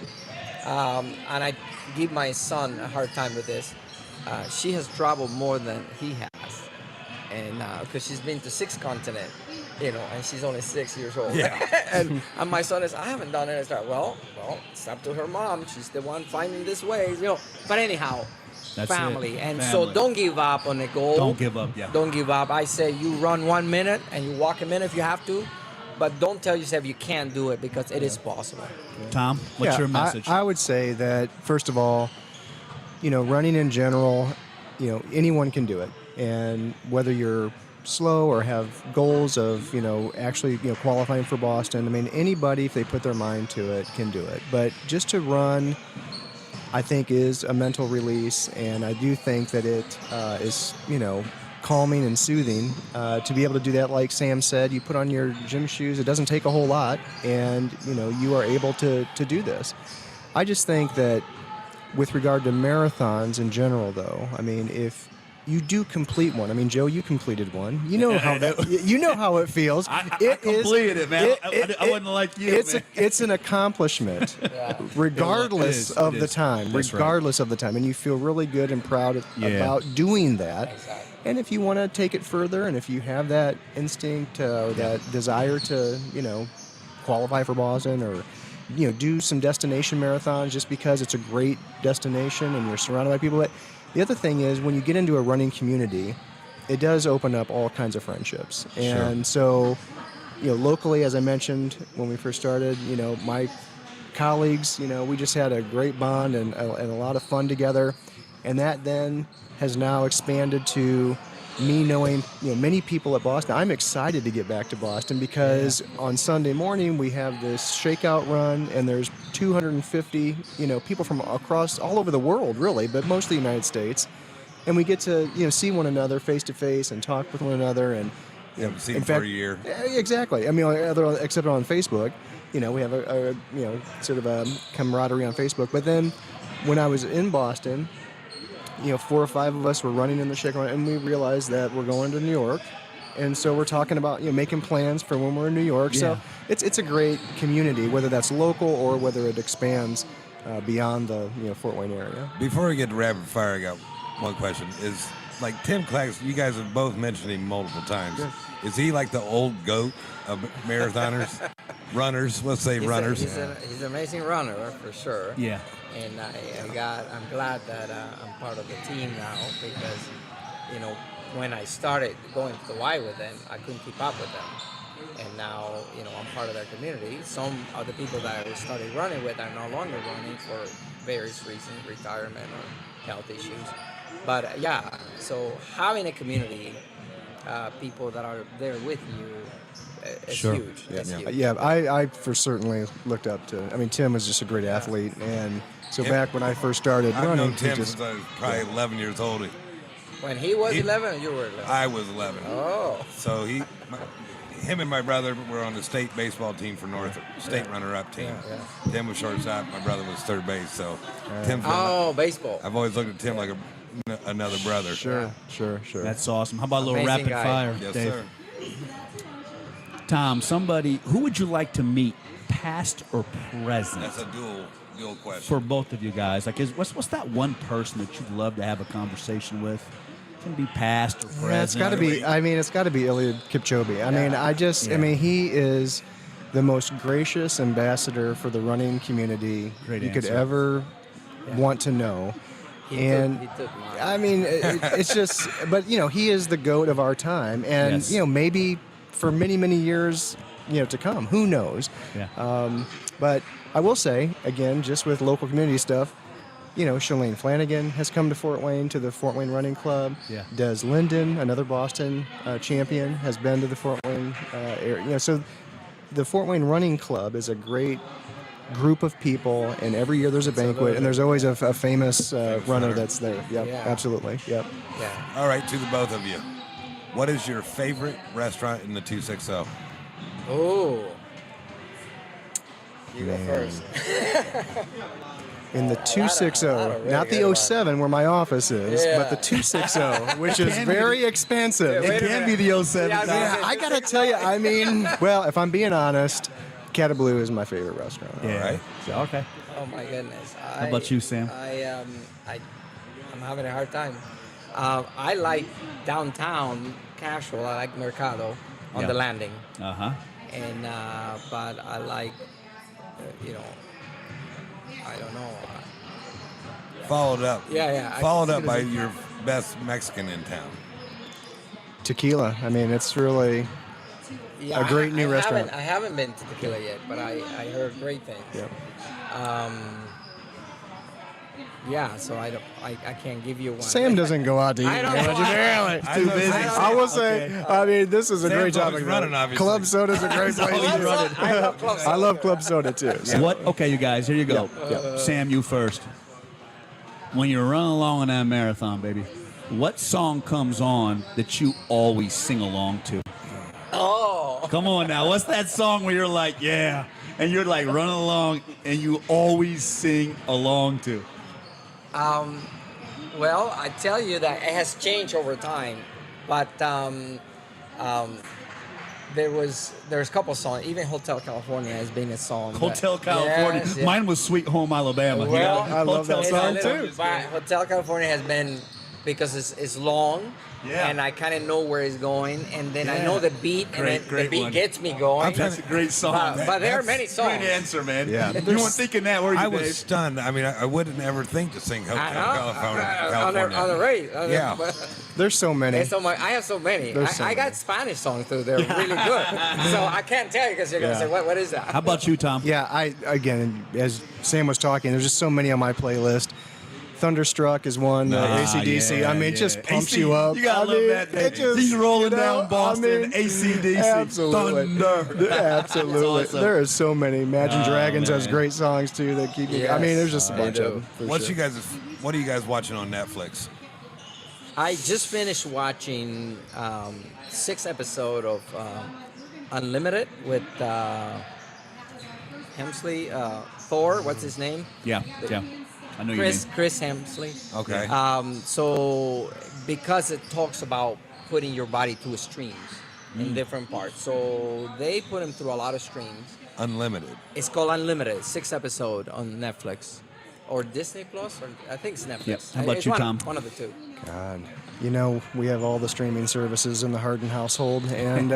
and I give my son a hard time with this. She has traveled more than he has, and because she's been to 6 continents, you know, and she's only 6 years old. Yeah. and my son is, I haven't done it. Well, it's up to her mom. She's the one finding this way, you know. But anyhow, That's family. it. And Family. so don't give up on the goal. Don't give up, yeah. Don't give up. I say you run 1 minute and you walk a minute if you have to, but don't tell yourself you can't do it, because it is possible. Tom, what's Yeah, your message? I would say that, first of all, you know, running in general, you know, anyone can do it. And whether you're slow or have goals of, you know, actually, you know, qualifying for Boston, I mean, anybody, if they put their mind to it, can do it. But just to run, I think, is a mental release. And I do think that it is, you know, calming and soothing to be able to do that. Like Sam said, you put on your gym shoes, it doesn't take a whole lot, and you know, you are able to do this. I just think that with regard to marathons in general, though, I mean, if you do complete one, I mean, Joe, you completed one. You know how you know how it feels. I completed it, man. I wasn't like you, man. It's an accomplishment, regardless It of is. the time. That's right. Regardless of the time, and you feel really good and proud about doing that. Exactly. And if you want to take it further, and if you have that instinct or that desire to, you know, qualify for Boston, or, you know, do some destination marathons just because it's a great destination and you're surrounded by people. But the other thing is, when you get into a running community, it does open up all kinds of friendships. And so, you know, locally, as I mentioned when we first started, you know, my colleagues, you know, we just had a great bond and a lot of fun together. And that then has now expanded to me knowing, you know, many people at Boston. I'm excited to get back to Boston because on Sunday morning we have this shakeout run, and there's 250, you know, people from across all over the world, really, but mostly the United States, and we get to, you know, see one another face to face and talk with one another. And You haven't seen in him for fact, a year. exactly. I mean, except on Facebook, you know, we have a you know, sort of a camaraderie on Facebook. But then when I was in Boston, you know, 4 or 5 of us were running in the shake run, and we realized that we're going to New York, and so we're talking about, you know, making plans for when we're in New York. Yeah. So it's a great community, whether that's local or whether it expands beyond the, you know, Fort Wayne area. Before we get to rapid fire, I got one question. Is, like, Tim Clax, you guys have both mentioned him multiple times. Yes. Is he like the old goat of marathoners? Runners, let's say runners. He's an amazing runner, for sure. Yeah. And I'm glad that I'm part of the team now, because, you know, when I started going to the Y with them, I couldn't keep up with them. And now, you know, I'm part of their community. Some of the people that I started running with are no longer running for various reasons, retirement or health issues. But yeah, so having a community, people that are there with you, is Sure. huge. It's huge. Yeah, I for certainly looked up to. I mean, Tim was just a great athlete, and so Yeah. back when I first started I've running, known he Tim just since I was probably 11 years old. When he was He- 11 and you were 11. I was 11. Oh. So him and my brother were on the state baseball team for North, state runner-up team. Tim was shortstop. My brother was third base. So Tim, Oh, baseball. I've always looked at Tim like another brother. sure. That's awesome. How about a little Amazing rapid guy. fire, Yes, Dave? sir. Tom, who would you like to meet, past or present? That's a dual question. For both of you guys, like, what's that one person that you'd love to have a conversation with? It can be past or present. Yeah, it's got to be. I mean, it's got to be Eliud Kipchoge. I mean, I mean, he is the most gracious ambassador for the running community Great you could answer. ever want to know. He took mine. I mean, it's just. But you know, he is the GOAT of our time, and Yes. you know, maybe for many years, you know, to come. Who knows? Yeah. But I will say again, just with local community stuff, you know, Shalane Flanagan has come to Fort Wayne, to the Fort Wayne Running Club. Yeah. Des Linden, another Boston champion, has been to the Fort Wayne area. You know, so the Fort Wayne Running Club is a great group of people, and every year there's a banquet, and there's always a famous runner that's there. Yep, Yeah. absolutely. Yep. Yeah. All right, to the both of you. What is your favorite restaurant in the 260? Oh. You go first. In the lot 260, of really not good the ones. 07 where my office is, but the 260, which is very expensive. Wait a It can be minute. the 07. Yeah, Yeah, I gotta tell you, I mean, well, if I'm being honest, Catablue is my favorite restaurant. Yeah. All right. Okay. Oh my goodness. How about you, Sam? I'm having a hard time. I like downtown casual. I like Mercado on Yeah. the landing, Uh-huh. and but I like, I don't know. Followed up. Yeah. I Followed can up see by this- your best Mexican in town. Tequila, I mean, it's really Yeah, a great new restaurant. I haven't been to Tequila yet, but I heard great things. Yep. Yeah, so I can't give you one. Sam doesn't go out to eat. I don't much, go out. apparently. I know Sam- I will say, I mean, this is a Sam's great always topic. running, though. obviously. Club soda's a great place to Club do soda. it. I love club soda. I love club soda too. so. What? Okay, you guys, here you go. Sam, you first. When you're running along in that marathon, baby, what song comes on that you always sing along to? Oh. Come on now. What's that song where you're like, yeah, and you're like running along and you always sing along to? Well, I tell you that it has changed over time, but there's a couple songs. Even Hotel California has been a song. Hotel California. Yes, yeah. Mine was Sweet Home Alabama. You Well, know? I love that It's a song little- too. But Hotel California has been because it's long. Yeah. And I kind of know where it's going, and then I Yeah. know the beat, and Great, then great the beat one. gets me going. That's a great song. But there are many songs. Great answer, man. Yeah. You weren't thinking that, were you, I was Dave? stunned. I mean, I wouldn't ever think to sing Hotel I know. California. On the race. Yeah. There's so many. There's so much. I have so many. There's so I got many. Spanish songs too. They're really good. So I can't tell you because you're gonna Yeah. say, what is that? How about you, Tom? Yeah, again, as Sam was talking, there's just so many on my playlist. Thunderstruck is one, AC/DC. yeah, I mean, it yeah. just pumps AC, you up. You gotta I love mean, that. it Baby. just, He's rolling you know, down Boston, I mean, AC/DC. Absolutely. Thunder. Absolutely. That's awesome. There is so many. Imagine Oh, Dragons has man. great songs too that keep you. I mean, there's just a Yes, bunch they of do. them. for What sure. are you guys watching on Netflix? I just finished watching 6 episodes of Unlimited with Hemsley, Thor. What's his name? Yeah. I know your name. Chris Hemsley. Okay. So because it talks about putting your body through streams in different parts, so they put him through a lot of streams. Unlimited. It's called Unlimited, 6 episodes on Netflix or Disney Plus, or I think it's Netflix. Yep. How about It's you, one, Tom? One of the two. God, you know, we have all the streaming services in the Harden household, and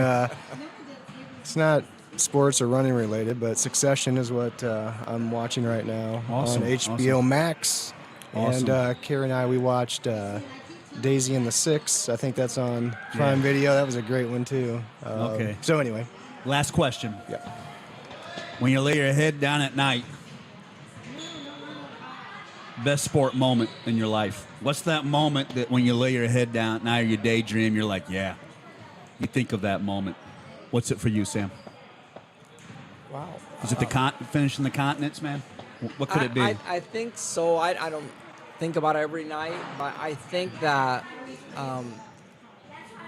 it's not sports or running related, but Succession is what I'm watching right now Awesome, on HBO awesome. Max. Awesome. And Carrie and I, we watched Daisy and the Six. I think that's on Prime Video. That was a great one too. Okay. So anyway, Last question. yeah. When you lay your head down at night, best sport moment in your life. What's that moment that when you lay your head down at night or you daydream, you're like, yeah. You think of that moment. What's it for you, Sam? Wow. Is it finishing the continents, man? What could it be? I think so. I don't think about it every night, but I think that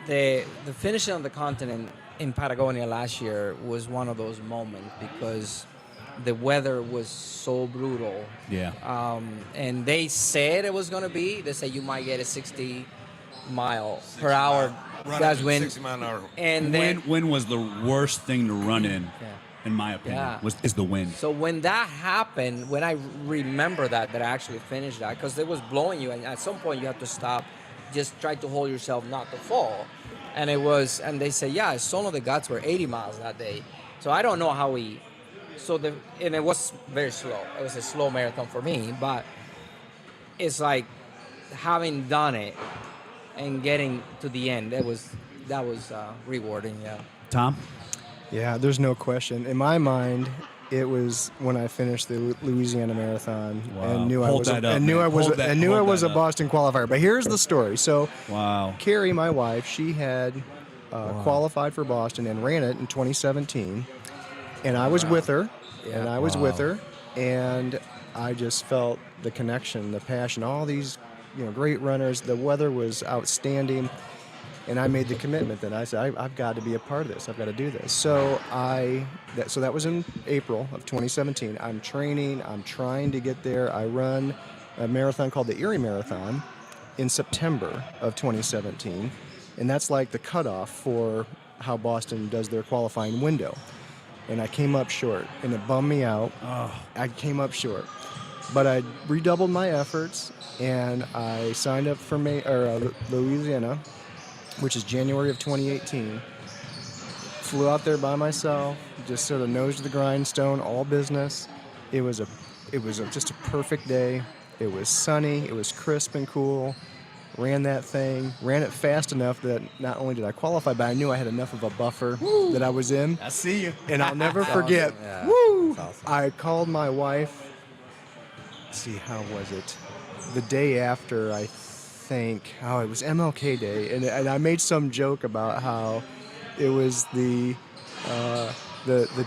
the finishing of the continent in Patagonia last year was one of those moments because the weather was so brutal. Yeah. And they said it was going to be. They said you might get a 60 mile per hour gust wind. 60 mile an hour. And then When was the worst thing to run in my opinion, Yeah. is the wind. so when that happened, when I remember that I actually finished that, because it was blowing you, and at some point you have to stop, just try to hold yourself not to fall. And they said, yeah, some of the guts were 80 miles that day. So I don't know how and it was very slow. It was a slow marathon for me, but it's like having done it and getting to the end, that was rewarding, yeah. Tom? Yeah, there's no question. In my mind, it was when I finished the Louisiana Marathon and knew Hold that up, man. I was Hold that- and knew I hold was that a up. Boston qualifier. But here's the story. So Wow. Carrie, my wife, she had qualified for Boston and ran it in 2017. And I was with her, Yeah. and I was with her, and I just felt the connection, the passion, all these, great runners. The weather was outstanding, and I made the commitment that I said, I've got to be a part of this. I've got to do this. So that was in April of 2017. I'm training. I'm trying to get there. I run a marathon called the Erie Marathon in September of 2017, and that's like the cutoff for how Boston does their qualifying window. And I came up short, and it bummed me out. I came up short. But I redoubled my efforts, and I signed up for Louisiana, which is January of 2018. Flew out there by myself, just sort of nose to the grindstone, all business. It was just a perfect day. It was sunny. It was crisp and cool. Ran that thing, ran it fast enough that not only did I qualify, but I knew I had enough of a buffer that I was in. I see you. And I'll never forget, Yeah, woo! that's awesome. I called my wife, how was it? The day after, I think, it was MLK Day, and I made some joke about how it was the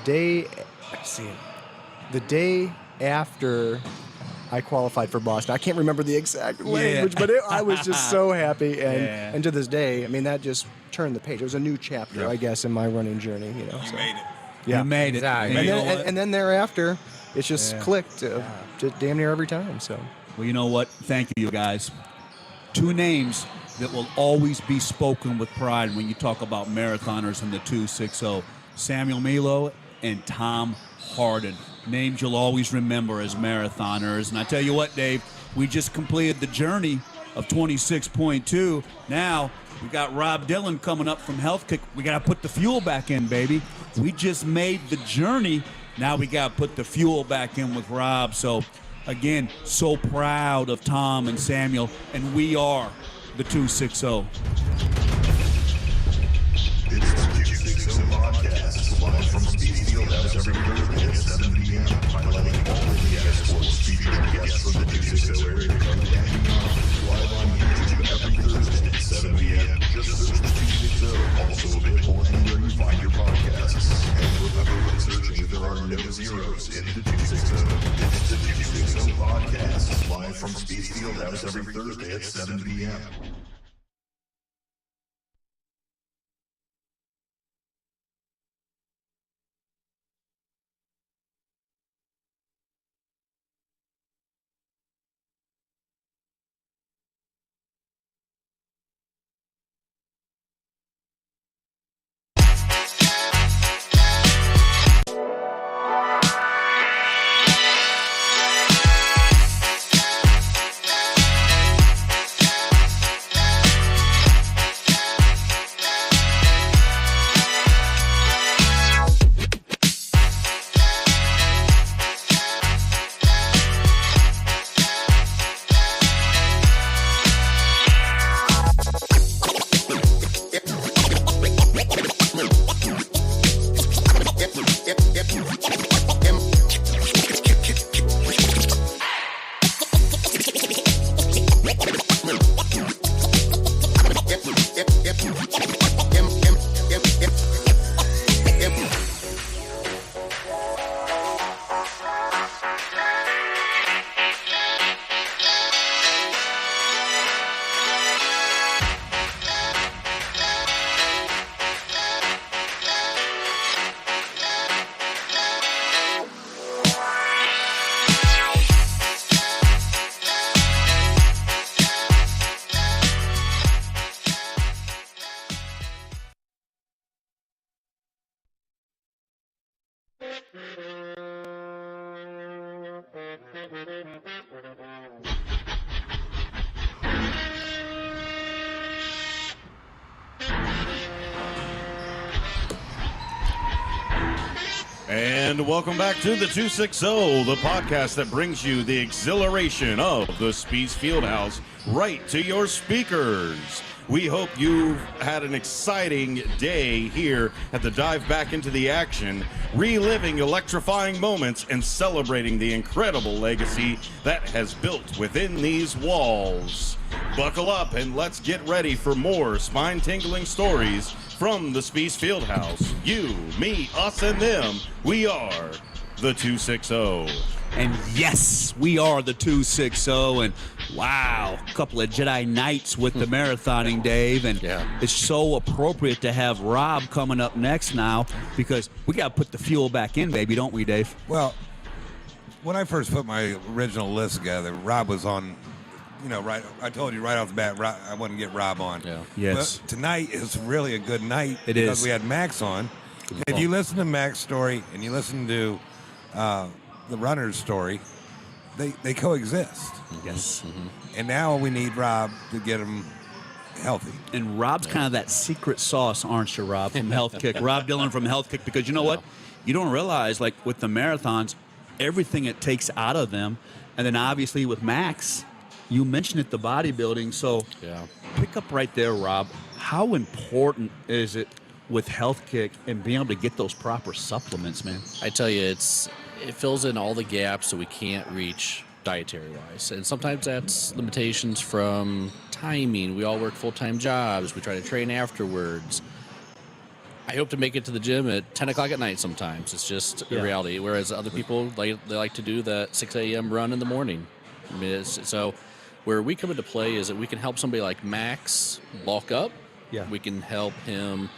day, the day after I qualified for Boston. I can't remember the exact language, but I was just so happy. And to this day, that just turned the page. It was a new chapter, I guess, in my running journey. You made it. Yeah. You made it. Exactly. And you know what? And then thereafter, it's just clicked just damn near every time. So, Well, you know what? Thank you, guys. Two names that will always be spoken with pride when you talk about marathoners in the 260. Samuel Milo and Tom Harden. Names you'll always remember as marathoners. And I tell you what, Dave, we just completed the journey of 26.2. Now, we got Rob Dillon coming up from Health Kick. We got to put the fuel back in, baby. We just made the journey. Now we got to put the fuel back in with Rob. So, again, so proud of Tom and Samuel, and we are the 260. It's the 260 podcast, live from Spiece Fieldhouse every Thursday at 7 p.m. Highlighting all Indiana sports, featuring guests from the 260 area code and beyond. Live on YouTube every Thursday at 7 p.m. Just search the 260. Also available anywhere you find your podcasts. And remember when searching, there are no zeros in the 260. It's the 260 podcast, live from Spiece Fieldhouse every Thursday at 7 p.m. And welcome back to the 260, the podcast that brings you the exhilaration of the Spiece Fieldhouse right to your speakers. We hope you've had an exciting day here at the Dive Back into the Action, reliving electrifying moments and celebrating the incredible legacy that has built within these walls. Buckle up and let's get ready for more spine-tingling stories from the Spiece Fieldhouse. You, me, us, and them, we are the 260. And yes, we are the 260. And wow, a couple of Jedi Knights with the marathoning, Dave. And it's so appropriate to have Rob coming up next now because we got to put the fuel back in, baby, don't we, Dave? Well, when I first put my original list together, Rob was on. Right. I told you right off the bat, I wouldn't get Rob on. Yeah. Yes. But tonight is really a good night because we had Max on. If you listen to Max's story and you listen to the runner's story, they coexist. Yes. And now we need Rob to get him healthy. And Rob's kind of that secret sauce, aren't you, Rob, from Health Kick? Rob Dillon from Health Kick, because you know what? You don't realize, like, with the marathons, everything it takes out of them. And then obviously with Max, you mentioned it, the bodybuilding. So pick up right there, Rob. How important is it with Health Kick and being able to get those proper supplements, man? I tell you, it fills in all the gaps that we can't reach dietary-wise. And sometimes that's limitations from timing. We all work full-time jobs. We try to train afterwards. I hope to make it to the gym at 10 o'clock at night sometimes. It's just a reality. Whereas other people, they like to do that 6 a.m. run in the morning. I mean, so where we come into play is that we can help somebody like Max bulk up. Yeah. We can help him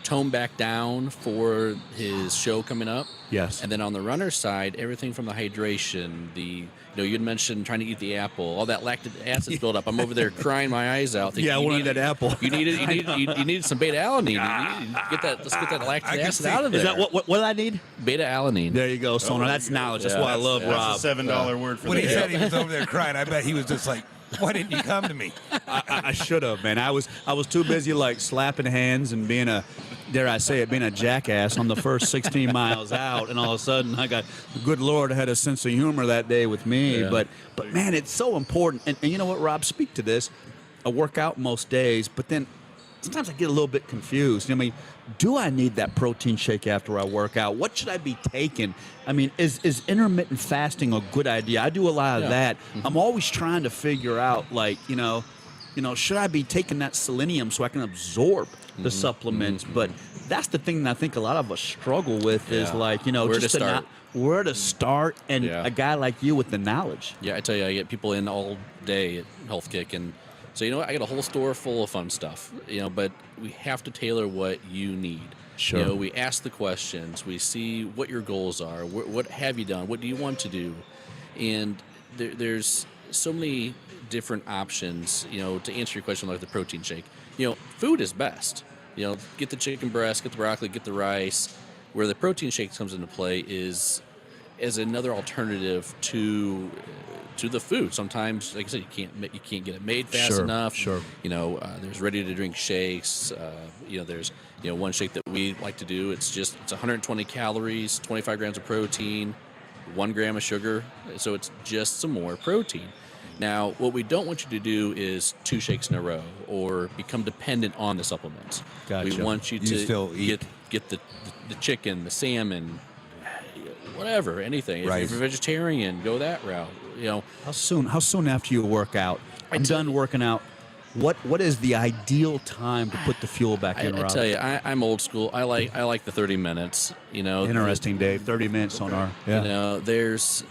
tone back down for his show coming up. Yes. And then on the runner side, everything from the hydration, you had mentioned trying to eat the apple, all that lactic acid buildup. I'm over there crying my eyes out. I wanted that apple. You needed some beta alanine. Let's get that lactic acid out of there. Is that what did I need? Beta alanine. There you go, Sona. That's knowledge. That's why I love Rob. That's a $7 word for When he the said he was over there crying, I bet he was just like, why didn't you come to me? I should have, man. I was too busy like slapping hands and being a, dare I say it, being a jackass on the first 16 miles out, and all of a sudden I got, good Lord, I had a sense of humor that day with me. Yeah. But man, it's so important. And you know what, Rob? Speak to this. I work out most days, but then sometimes I get a little bit confused. I mean, do I need that protein shake after I work out? What should I be taking? I mean, is intermittent fasting a good idea? I do a lot of that. I'm always trying to figure out, like, should I be taking that selenium so I can absorb the supplements? But that's the thing that I think a lot of us struggle with is like, Where just to start. where to start, and a guy like you with the knowledge. Yeah, I tell you, I get people in all day at Health Kick, and so I got a whole store full of fun stuff. But we have to tailor what you need. Sure. We ask the questions. We see what your goals are. What have you done? What do you want to do? And there's so many different options. To answer your question, like the protein shake. Food is best. Get the chicken breast, get the broccoli, get the rice. Where the protein shake comes into play is as another alternative to the food. Sometimes, like I said, you can't get it made fast enough. Sure. There's ready to drink shakes. There's one shake that we like to do. It's 120 calories, 25 grams of protein, 1 gram of sugar. So it's just some more protein. Now, what we don't want you to do is 2 shakes in a row or become dependent on the supplements. Gotcha. We want you You still to eat. get the chicken, the salmon, whatever, anything. Right. If you're vegetarian, go that route. How soon after you work out? I'm done working out. What is the ideal time to put the fuel back in, I Rob? tell you, I'm old school. I like the 30 minutes. Interesting, Dave. 30 minutes on our. Yeah. There's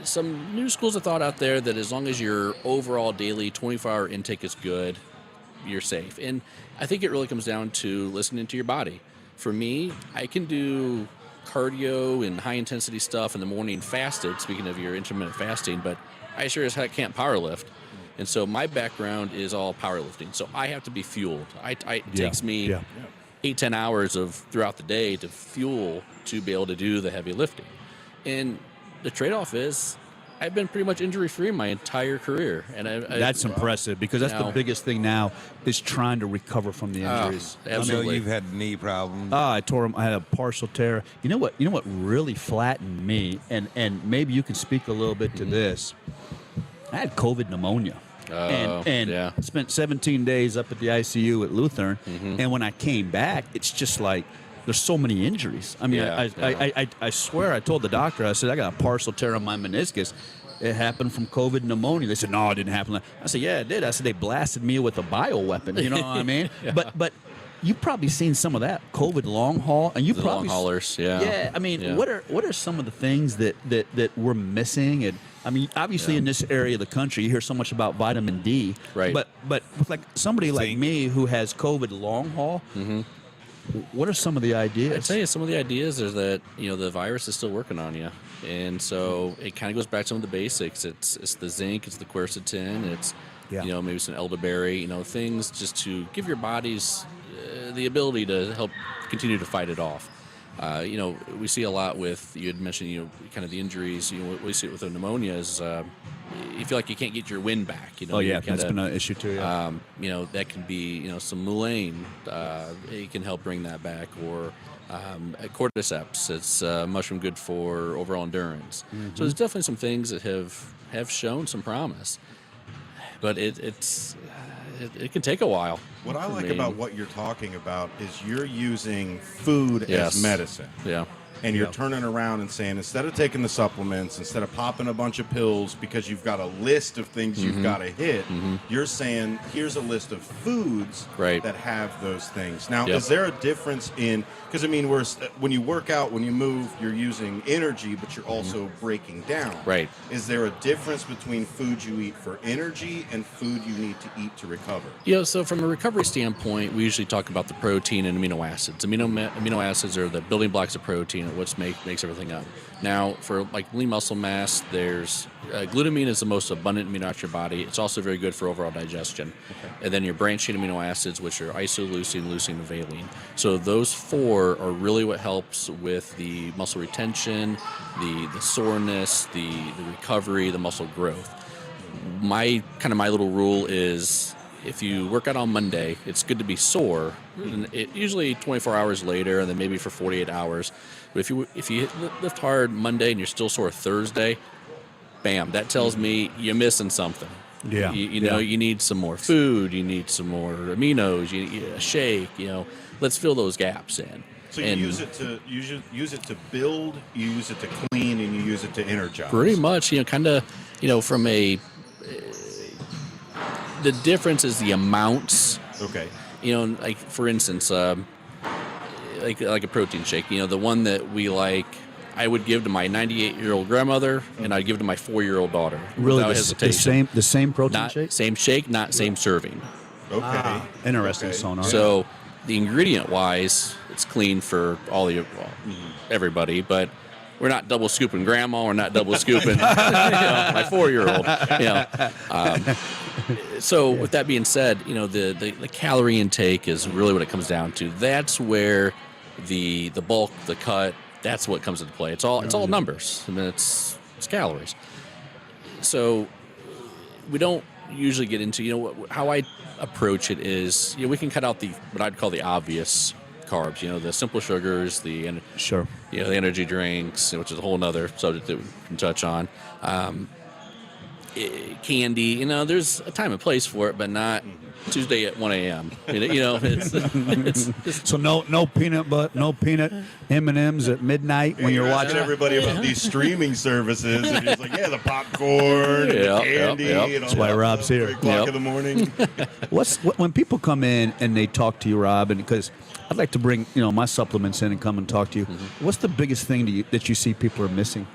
some new schools of thought out there that as long as your overall daily 24-hour intake is good, you're safe. And I think it really comes down to listening to your body. For me, I can do cardio and high intensity stuff in the morning fasted, speaking of your intermittent fasting, but I sure as heck can't power lift. And so my background is all powerlifting. So I have to be fueled. It takes me 8-10 hours throughout the day to fuel to be able to do the heavy lifting. And the trade-off is I've been pretty much injury-free my entire career. And That's impressive because that's the biggest thing now is trying to recover from the injuries. I know Absolutely. you've had knee problems. I tore him. I had a partial tear. You know what really flattened me, and maybe you can speak a little bit to this. I had COVID pneumonia. and yeah. spent 17 days up at the ICU at Lutheran. And when I came back, it's just like there's so many injuries. I mean, I swear I told the doctor, I said, I got a partial tear on my meniscus. It happened from COVID pneumonia. They said, no, it didn't happen. I said, yeah, it did. I said, they blasted me with a bioweapon. You know what I mean? But you've probably seen some of that COVID long haul, and you The probably long haulers, yeah. Yeah, I mean, Yeah. what are some of the things that we're missing? And I mean, obviously in this area of the country, you hear so much about vitamin D. Right. But with like somebody like me who has COVID long haul, what are some of the ideas? I'd say some of the ideas is that the virus is still working on you, and so it kind of goes back to some of the basics. It's the zinc, it's the quercetin, it's maybe some elderberry, things just to give your bodies the ability to help continue to fight it off. We see a lot with, you had mentioned, kind of the injuries. What we see with the pneumonia is you feel like you can't get your wind back. That's been an issue too. Yeah. That can be, some mullein. It can help bring that back, or cordyceps. It's mushroom good for overall endurance. So there's definitely some things that have shown some promise, but it can take a while. What I like about what you're talking about is you're using food as medicine. Yeah. And you're turning around and saying, instead of taking the supplements, instead of popping a bunch of pills because you've got a list of things you've got to hit, you're saying, here's a list of foods that have those things. Now, is there a difference in, because I mean, when you work out, when you move, you're using energy, but you're also breaking down. Right. Is there a difference between food you eat for energy and food you need to eat to recover? So from a recovery standpoint, we usually talk about the protein and amino acids. Amino acids are the building blocks of protein, what makes everything up. Now, for like lean muscle mass, there's glutamine is the most abundant amino acid in your body. It's also very good for overall digestion. And then your branched chain amino acids, which are isoleucine, leucine, and valine. So those four are really what helps with the muscle retention, the soreness, the recovery, the muscle growth. My little rule is, if you work out on Monday, it's good to be sore. And usually 24 hours later, and then maybe for 48 hours. But if you lift hard Monday and you're still sore Thursday, bam, that tells me you're missing something. Yeah. You need some more food. You need some more aminos. You need a shake. Let's fill those gaps in. So you use it to build, you use it to clean, and you use it to energize. Pretty much, from a. The difference is the amounts. Okay. Like for instance, like a protein shake. The one that we like, I would give to my 98-year-old grandmother, and I'd give to my 4-year-old daughter. Really, without hesitation. the same protein Not shake? same shake, not same serving. Okay. Interesting, Sonar. So, the ingredient-wise, it's clean for everybody, but we're not double scooping grandma. We're not double scooping my 4-year-old. So with that being said, the calorie intake is really what it comes down to. That's where the bulk, the cut, that's what comes into play. It's all numbers. I mean, it's calories. So we don't usually get into how I approach it is we can cut out what I'd call the obvious carbs, the simple sugars, the energy drinks, which is a whole nother subject that we can touch on. Candy, there's a time and place for it, but not Tuesday at 1 a.m. It's so no peanut M&Ms at midnight when you're watching. Everybody about these streaming services, and he's like, the popcorn, and the candy. And That's why Rob's here. 3 o'clock in the morning. When people come in and they talk to you, Rob, and because I'd like to bring my supplements in and come and talk to you. What's the biggest thing that you see people are missing?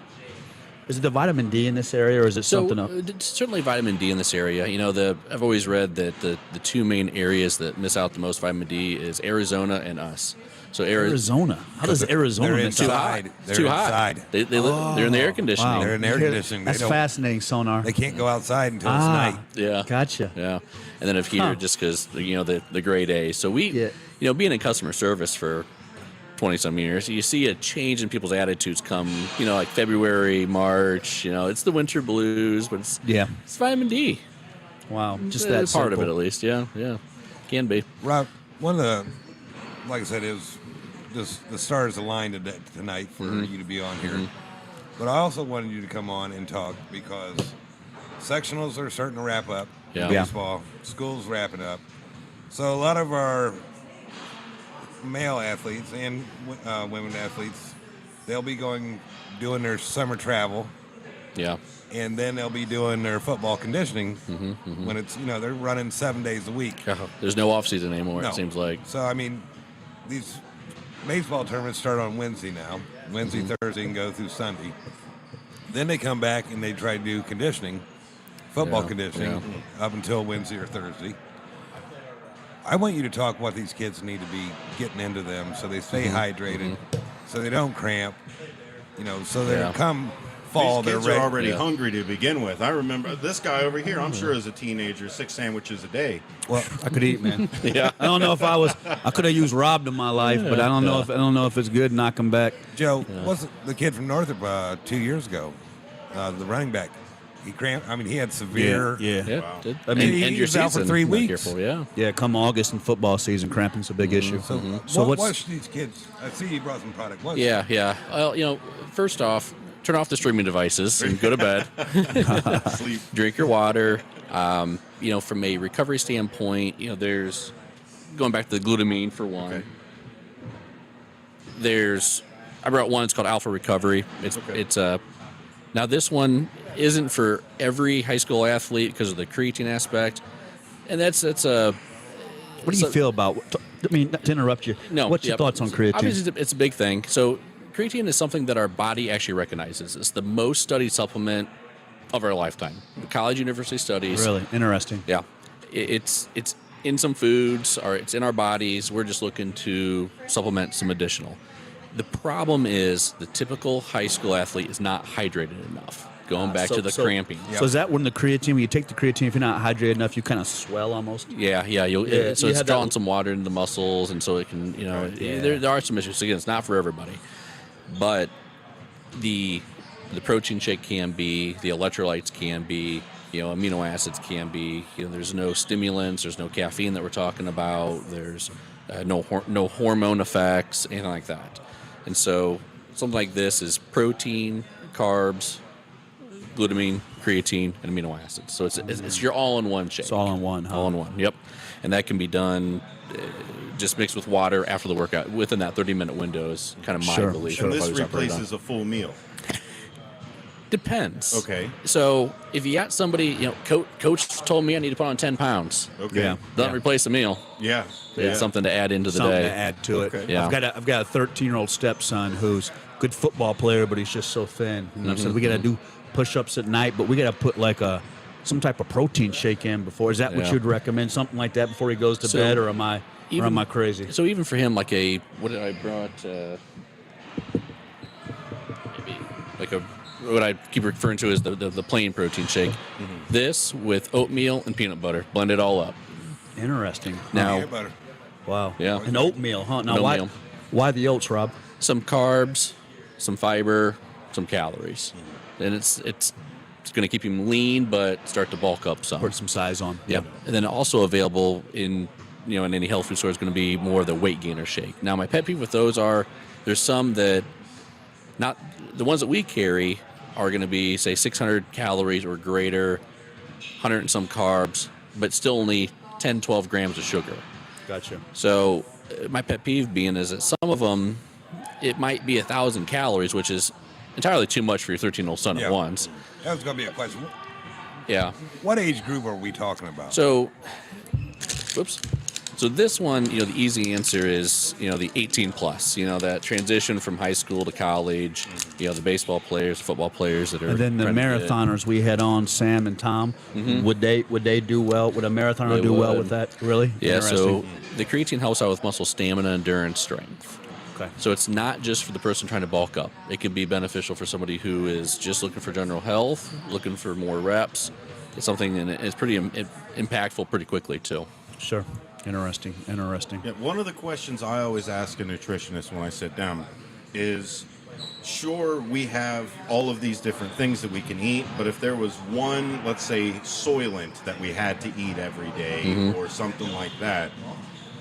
Is it the vitamin D in this area, or is it something else? Certainly vitamin D in this area. I've always read that the two main areas that miss out the most vitamin D is Arizona and us. So Arizona. How does Arizona miss out? It's too hot. They're in the air conditioning. Wow. They're in air conditioning. That's fascinating, Sonar. They can't go outside until it's night. Yeah. Gotcha. Yeah. And then here just because the gray days. So we being in customer service for 20-some years, you see a change in people's attitudes come, like February, March, it's the winter blues, but it's vitamin D. Wow. Just that part of it, at least. Yeah. Can be. Rob, one of the, like I said, it was just the stars aligned tonight for you to be on here. But I also wanted you to come on and talk because sectionals are starting to wrap up. Yeah. baseball. School's wrapping up. So a lot of our male athletes and women athletes, they'll be doing their summer travel, Yeah. and then they'll be doing their football conditioning when it's, they're running 7 days a week. There's no off season anymore. No. It seems like. So, I mean, these baseball tournaments start on Wednesday now. Wednesday, Thursday, and go through Sunday. Then they come back and they try to do conditioning, football conditioning, up until Wednesday or Thursday. I want you to talk what these kids need to be getting into them so they stay hydrated, so they don't cramp, so they come fall, These they're kids ready. are already hungry to begin with. I remember this guy over here, I'm sure as a teenager, 6 sandwiches a day. Well, I could eat, man. Yeah. I don't know if I could have used Rob in my life, but I don't know if it's good. Knock him back. Joe, what's the kid from Northrop 2 years ago, the running back? He cramped. I mean, he had severe. Yeah. Wow. Did. I mean, end he your was out for season. 3 Not weeks. Careful, yeah. Yeah, come August and football season, cramping's a big issue. So what's what should these kids? I see you brought some product. What? Yeah. Well, first off, turn off the streaming devices and go to bed. Sleep. Drink your water. From a recovery standpoint, there's going back to the glutamine for one. Okay. I brought one. It's called Alpha Recovery. It's now this one isn't for every high school athlete because of the creatine aspect, and that's a. What do you feel about? I mean, not to interrupt you. No. What's your thoughts on creatine? Obviously, it's a big thing. So, creatine is something that our body actually recognizes. It's the most studied supplement of our lifetime. College university studies. Really interesting. Yeah, it's in some foods or it's in our bodies. We're just looking to supplement some additional. The problem is the typical high school athlete is not hydrated enough. Going back to the cramping. So is that when the creatine, when you take the creatine, if you're not hydrated enough, you kind of swell almost? Yeah. So you it's had drawing that- some water into the muscles, and so it can, there are some issues. Again, it's not for everybody, but the protein shake can be, the electrolytes can be, amino acids can be. There's no stimulants, there's no caffeine that we're talking about. There's no hormone effects, anything like that. And so something like this is protein, carbs, glutamine, creatine, and amino acids. So it's your all-in-one shake. It's all in one, huh? All in one, yep. And that can be done just mixed with water after the workout within that 30-minute window is kind of my Sure, belief. And of this how it's operated on. replaces a full meal. Depends. Okay. So if you got somebody, coach told me I need to put on 10 pounds. Okay. Yeah. Doesn't replace a meal. Yeah. It's something to add into the Something day. to add to it. Okay. Yeah. I've got a 13-year-old stepson who's a good football player, but he's just so thin. And I said we got to do push-ups at night, but we got to put like some type of protein shake in before. Is that what Yeah. you'd recommend? Something like that before he goes to So, bed, or am I crazy? So even for him, like what did I brought? Maybe like what I keep referring to as the plain protein shake. This with oatmeal and peanut butter, blend it all up. Interesting. Now, Peanut butter. Wow. Yeah. And oatmeal, huh? Now, Oatmeal. why the oats, Rob? some carbs, some fiber, some calories, and it's going to keep him lean, but start to bulk up some. Put some size on. Yep. And then also available in any health food store is going to be more of the weight gainer shake. Now, my pet peeve with those there's some that not the ones that we carry are going to be say 600 calories or greater, 100 and some carbs, but still only 10, 12 grams of sugar. Gotcha. So my pet peeve being is that some of them, it might be 1,000 calories, which is entirely too much for your 13-year-old son Yeah. at once. That was going to be a question. Yeah. What age group are we talking about? So, whoops. So this one, the easy answer is, the 18 plus, that transition from high school to college, the baseball players, football players that are. And then the trying to get- marathoners we had on, Sam and Tom, would they do well? Would a marathoner They do well would. with that? Really? Yeah, so Interesting. the creatine helps out with muscle stamina, endurance, strength. Okay. So it's not just for the person trying to bulk up. It can be beneficial for somebody who is just looking for general health, looking for more reps. It's something, and it's pretty impactful pretty quickly too. Sure. Interesting. Yeah, one of the questions I always ask a nutritionist when I sit down is, sure, we have all of these different things that we can eat, but if there was one, let's say, soylent that we had to eat every day or something like that,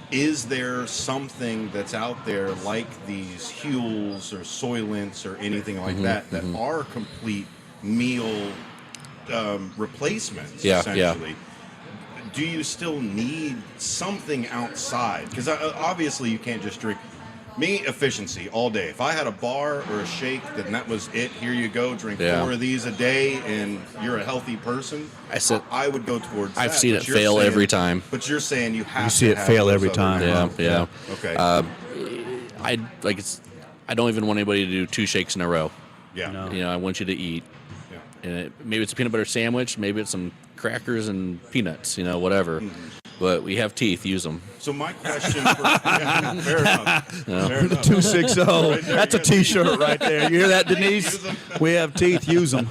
is there something that's out there like these Huels or Soylents or anything like that are complete meal replacements, Yeah, essentially? do you still need something outside? Because obviously you can't just drink. Me, efficiency all day. If I had a bar or a shake, then that was it. Here you go, drink 4 of these a day, and you're a healthy person. I would go towards I've that. seen it fail every time. But you're saying you have You see to it have fail those every other time. Yeah. Okay. I don't even want anybody to do 2 shakes in a row. yeah. No. You know, I want you to eat. Yeah. And maybe it's a peanut butter sandwich, maybe it's some crackers and peanuts, whatever. But we have teeth, use them. So my question for fair enough. Fair enough. 260. Right there, That's a you got- T-shirt right there. You hear that, Denise? Use 'em. We have teeth. Use them.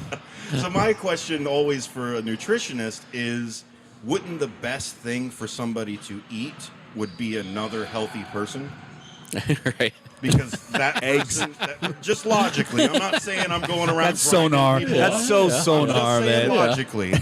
So my question always for a nutritionist is, wouldn't the best thing for somebody to eat would be another healthy person? Right. Because that person, just logically, I'm not saying I'm going around. That's sonar. grinding people That's up. so I'm sonar, just saying man. logically,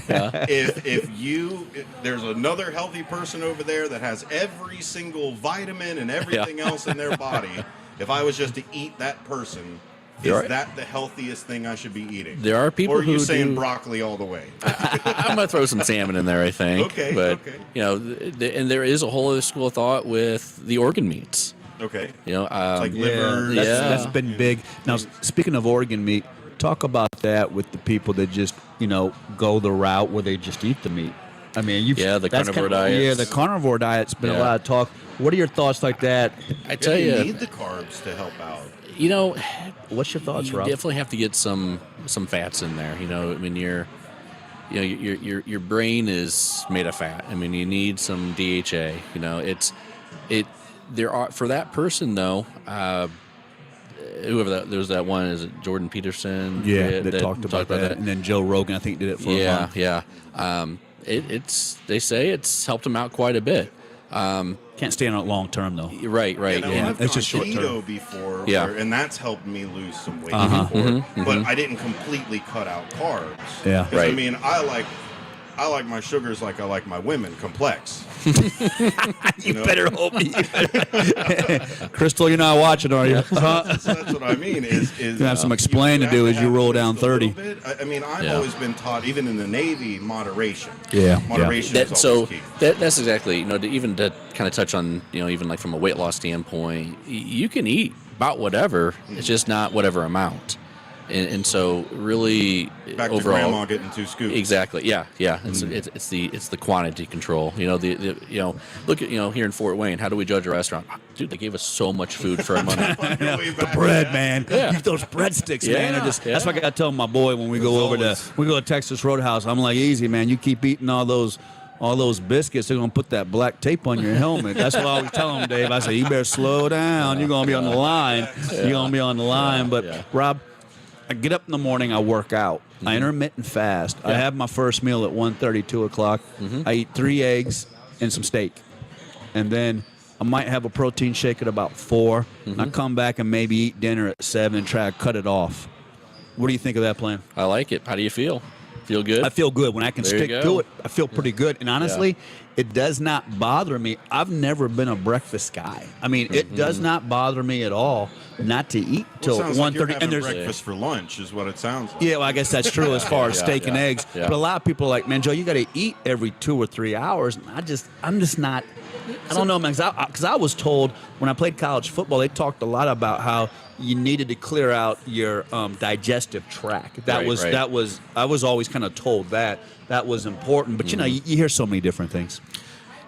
if there's another healthy person over there that has every single vitamin and everything else in their body, if I was just to eat that person, is that the healthiest thing I should be eating? There are people or are you who saying do- broccoli all the way? I'm going to throw some salmon in there, I think. Okay, But, okay. and there is a whole other school of thought with the organ meats. Okay. Yeah, Like liver. That's been big. Now, speaking of organ meat, talk about that with the people that just, go the route where they just eat the meat. I mean, the carnivore diets. Yeah, the carnivore diet's been a lot of talk. What are your thoughts like that? I tell you you, need the carbs to help out. What's your thoughts, you Rob? definitely have to get some fats in there. I mean, your brain is made of fat. I mean, you need some DHA. There are, for that person though, whoever there's that one, is it Jordan Peterson? Yeah, that talked about that. And then Joe Rogan, I think, did it for a month. Yeah. They say it's helped him out quite a bit. Can't stand on it long term, though. Right. Yeah, I've it's gone just short term. keto before, Yeah. and that's helped me lose some weight Uh-huh. before. But I didn't completely cut out carbs. Yeah. 'Cause, Right. I mean, I like my sugars like I like my women, complex. You better hope. Crystal, you're not watching, are you? That's what I mean. Is Gonna have some explaining to do as you have roll just down a little 30. bit. I mean, I've Yeah. always been taught, even in the Navy, moderation. Yeah. Moderation is always key. That's exactly, to kind of touch on, even like from a weight loss standpoint, you can eat about whatever. It's just not whatever amount. And so really Back to overall, grandma getting 2 scoops. exactly. Yeah. It's the quantity control. Look at here in Fort Wayne. How do we judge a restaurant? Dude, they gave us so much food for our money. The bread, man. Yeah. Those breadsticks, man. Are just, Yeah. That's what I got to tell my boy when we go to Texas Roadhouse. I'm like, easy, man. You keep eating all those biscuits, they're going to put that black tape on your helmet. That's what I always tell them, Dave. I say, you better slow down. You're going to be on the line. You're going to be on the line. But, Rob, I get up in the morning, I work out. I intermittent fast. I have my first meal at 1:30, 2 o'clock. I eat 3 eggs and some steak. And then I might have a protein shake at about 4. And I come back and maybe eat dinner at 7 and try to cut it off. What do you think of that plan? I like it. How do you feel? Feel good? I feel good. When I can There you stick go. to it, I feel pretty good. And honestly, it does not bother me. I've never been a breakfast guy. I mean, it does not bother me at all not to eat till Well, it sounds like you're 1:30. having And there's breakfast for lunch is what it sounds like. yeah, well, I guess that's true as far as steak and eggs. yeah. But a lot of people are like, man, Joe, you got to eat every 2 or 3 hours. And I'm just not. I don't know, man. Because I was told when I played college football, they talked a lot about how you needed to clear out your digestive tract. That was I was always kind of told that was important. But you hear so many different things.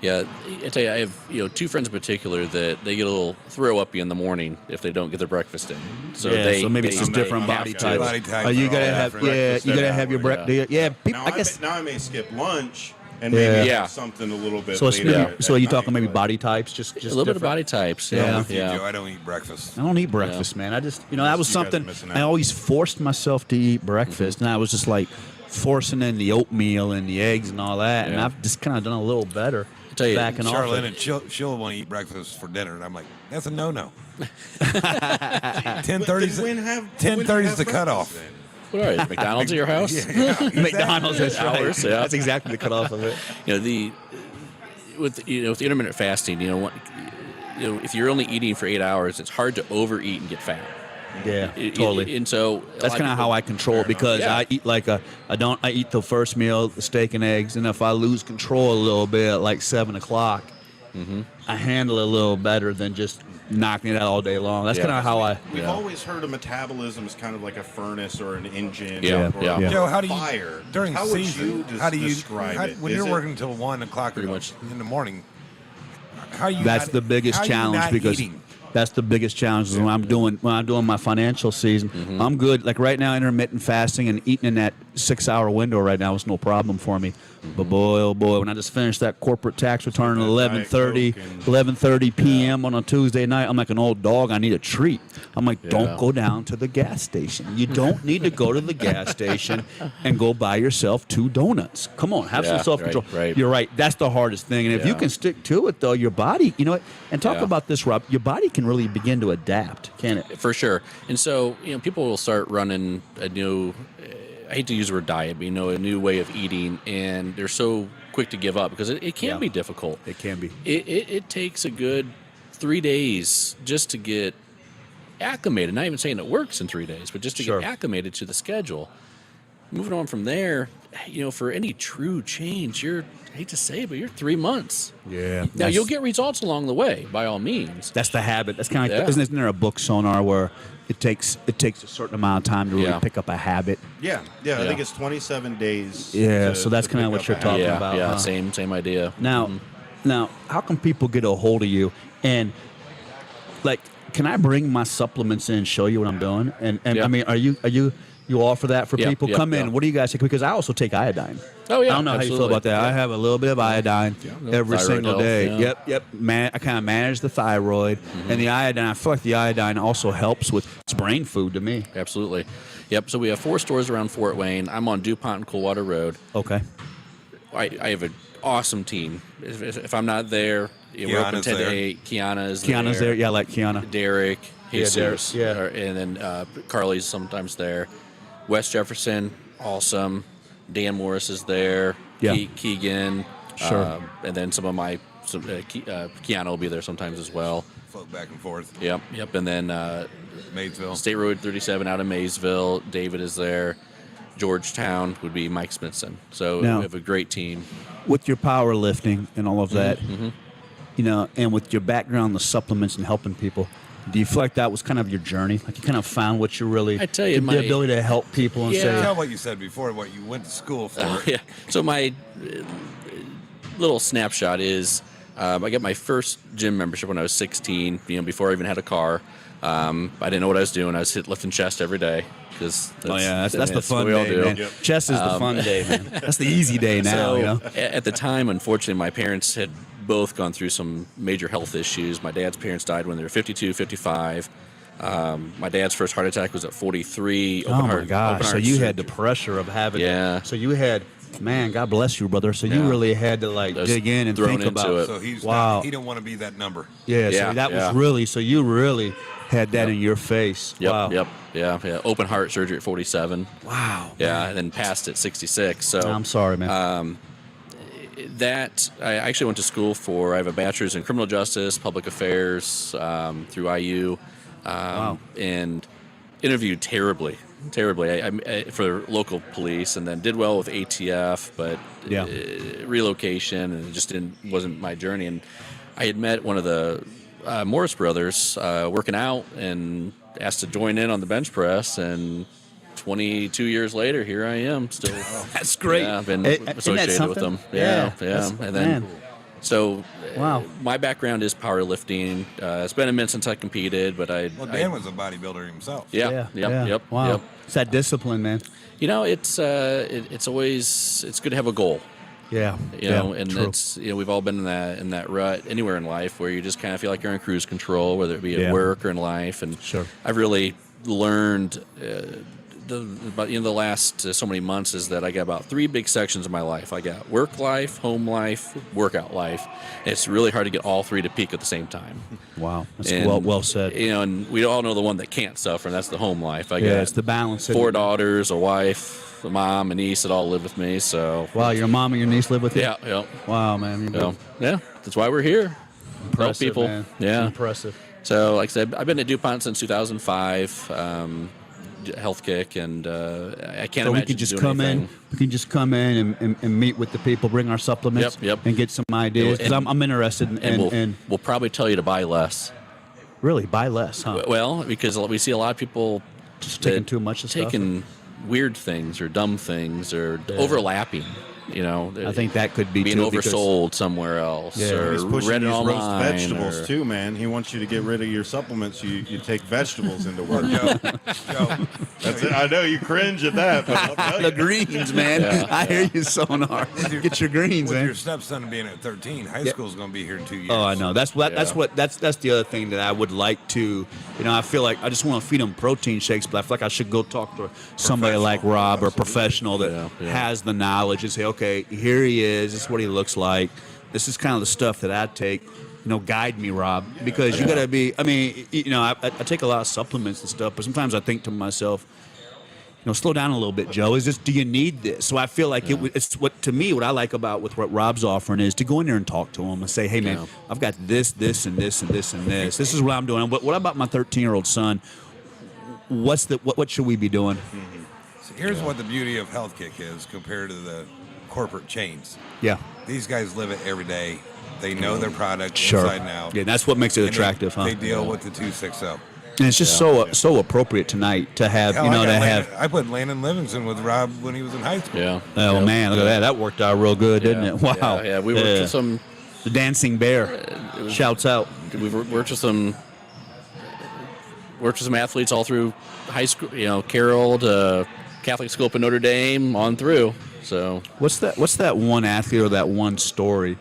Yeah, I tell you, I have 2 friends in particular that they get a little throw uppy in the morning if they don't get their breakfast in. So so maybe it's just they different have body to. types. Body types You are gotta all have different. you gotta have your breakfast. Yeah, people, Now, I guess. I may skip lunch and maybe Yeah. have something a little bit So it's later. maybe, so are you at talking night, maybe but- body types? Just A little bit of different? body types. Yeah. Yeah, With you, yeah. Joe, I don't eat breakfast. I don't eat breakfast, man. I just, that was You guys are something missing out. I always forced myself to eat breakfast, and I was just like forcing in the oatmeal and the eggs and all that, and Yeah. I've just kind of done a little better. I tell you, backing off. Charlotte it. and she'll want to eat breakfast for dinner, and I'm like, that's a no-no. 10:30 But then when have 10:30 is the breakfast cutoff. then? What are you, McDonald's at your house? McDonald's is Hours, right. yeah. That's exactly the cutoff of it. With the intermittent fasting, if you're only eating for 8 hours, it's hard to overeat and get fat. Yeah, totally. And so That's kind of how I control it, because Yeah. I eat I eat the first meal, the steak and eggs, and if I lose control a little bit at like 7 o'clock, I handle it a little better than just knocking it out all day long. That's Yeah. kind of how I. We've always heard of metabolism as kind of like a furnace or an engine Yeah, or yeah. a Joe, how do you fire. during how season? Would you how do you describe it? when Is you're it- working until 1 o'clock Pretty much. in the morning? How you? That's not- the biggest how you challenge, not because eating? that's the biggest challenge is when I'm doing my financial season. I'm good. Like right now, intermittent fasting and eating in that 6-hour window right now is no problem for me. But boy, oh boy, when I just finished that corporate tax return at That 11:30 Diet Coke and- 11:30 p.m. on a Tuesday night, I'm like an old dog. I need a treat. I'm like, Yeah. don't go down to the gas station. You don't need to go to the gas station and go buy yourself 2 donuts. Come on, have Yeah, some self-control. right. You're right. That's the hardest thing. And if you Yeah. can stick to it, though, your body, you know what? And talk Yeah. about this, Rob. Your body can really begin to adapt, can it? For sure. And so, people will start running a new, I hate to use the word diet, but, a new way of eating, and they're so quick to give up because it can Yeah. be difficult. It can be. It takes a good 3 days just to get acclimated. Not even saying it works in 3 days, but just to Sure. get acclimated to the schedule. Moving on from there, for any true change, I hate to say it, but you're 3 months. Yeah. Now, you'll get results along the way, by all means. That's the habit. That's kind of Yeah. isn't there a book, Sonar, where it takes a certain amount of time to really Yeah. pick up a habit? Yeah, I Yeah. think it's 27 days. Yeah, to- so that's to kinda pick what up you're a talking habit. about, Yeah, huh? same idea. Now, how can people get a hold of you? And like, can I bring my supplements in and show you what I'm doing? And Yeah. I mean, are you offer that for Yeah, people? yeah, Come in. yeah. What do you guys take? Because I also take iodine. Oh, yeah, I don't know how you feel absolutely. about that. I Yeah. have a little bit of iodine every Thyroid single health, day. yeah. Yep. I kind of manage the thyroid and the iodine. I feel like the iodine also helps with it's brain food to me. Absolutely. Yep. So we have 4 stores around Fort Wayne. I'm on DuPont and Coldwater Road. Okay. I have an awesome team. If I'm not there, we're open Kiana's 10 there. to 8. Kiana's Kiana's there. Yeah, I like Kiana. Derek, Yeah, Jesus, Derek, yeah. and then Carly's sometimes there. West Jefferson, awesome. Dan Morris is there. Yeah. Keegan. Sure. And then some of my Kiana will be there sometimes as well. Float back and forth. Yep. And then Maysville. State Road 37 out of Maysville. David is there. Georgetown would be Mike Smithson. So Now- we have a great team. With your powerlifting and all of that, Mm-hmm. and with your background, the supplements and helping people, do you feel like that was kind of your journey? Like you kind of found what you really, I tell you, the ability to help people and Yeah. say, Tell what you said before, what you went to school for. Oh, yeah. So my little snapshot is I got my first gym membership when I was 16. Before I even had a car. I didn't know what I was doing. I was lifting chest every day because oh yeah, that's the fun what we all day, do. man. Chess is the fun day, man. That's the easy day now, So, at the time, unfortunately, my parents had both gone through some major health issues. My dad's parents died when they were 52, 55. My dad's first heart attack was at 43. Oh my gosh! So you had the pressure of having, Yeah. So you had, man, God bless you, brother. So you Yeah. really had to like Just dig in and thrown think into about. it. So he's Wow. he didn't want to be that number. Yeah, Yeah, so that yeah. was really. So you really had that in your face. Yep, Wow. yep, yeah. Open heart surgery at 47. Wow. Yeah, and then passed at 66. So I'm sorry, man. that I actually went to school for. I have a bachelor's in criminal justice, public affairs through IU, and interviewed terribly. I for local police, and then did well with ATF, but Yeah. relocation, and it just wasn't my journey. And I had met one of the Morris brothers working out, and asked to join in on the bench press, and 22 years later, here I am still. That's great. Yeah, I've been Isn't that associated with something? them. Yeah. That's- And then, man. so Wow. my background is powerlifting. It's been a minute since I competed, but Well, Dan was a bodybuilder himself. Yep. Wow. It's that discipline, man. It's always good to have a goal. Yeah. And true. it's we've all been in that rut anywhere in life where you just kind of feel like you're in cruise control, whether it be Yeah. at work or in life. And Sure. I've really learned about the last so many months is that I got about 3 big sections of my life. I got work life, home life, workout life. It's really hard to get all 3 to peak at the same time. Wow. That's And, well said. And we all know the one that can't suffer, and that's the home life. I Yeah, got it's the balance. 4 daaughers, a wife, a mom, a niece that all live with me. So Wow, your mom and your niece live with you? yeah. Wow, man. Yeah, that's why we're here. Help Impressive, people. man. Yeah. Impressive. So, like I said, I've been at DuPont since 2005, Health Kick, and I can't So imagine we can just doing come anything. in. We can just come in and meet with the people, bring our supplements, Yep. and get some ideas. Because I'm interested in We'll probably tell you to buy less. really buy less, huh? Well, because we see a lot of people Just taking that too much of stuff? taking weird things or dumb things or overlapping. I think that could be being too, because- oversold somewhere else. Yeah. or He's pushing read it these roast online, vegetables or- too, man. He wants you to get rid of your supplements. You take vegetables into work. Joe, That's it. I know you cringe at that, but I'll tell the you. greens, man. Yeah. I hear you, Sonar. Get your greens, with man. your stepson being at 13, high school's going to be here in 2 years. Oh, I know. That's the other thing that I would like to. I feel like I just want to feed him protein shakes, but I feel like I should go talk to somebody like Rob or a professional that has the knowledge and say, okay, here he is. This is what he looks like. This is kind of the stuff that I take. Guide me, Rob, because you got to be. I mean, I take a lot of supplements and stuff, but sometimes I think to myself, slow down a little bit, Joe. Do you need this? So I feel like it's what I like about with what Rob's offering is to go in there and talk to him and say, hey, man, I've got this, this, and this, and this, and this. This is what I'm doing. What about my 13-year-old son? What should we be doing? So here's what the beauty of Health Kick is compared to the corporate chains. Yeah. These guys live it every day. They know their product Sure. inside and out. Yeah, that's what makes it And attractive, huh? They deal with the 260. And it's just so appropriate tonight to have, Hell, I put Landon Livingston with Rob when he was in high school. Yeah. Oh, Yep. man, look at that. That worked out real good, didn't it? Wow. Yeah, we worked with some. The dancing bear shouts out. We worked with some athletes all through high school. Carroll to Catholic school up in Notre Dame on through. So What's that one athlete or that one story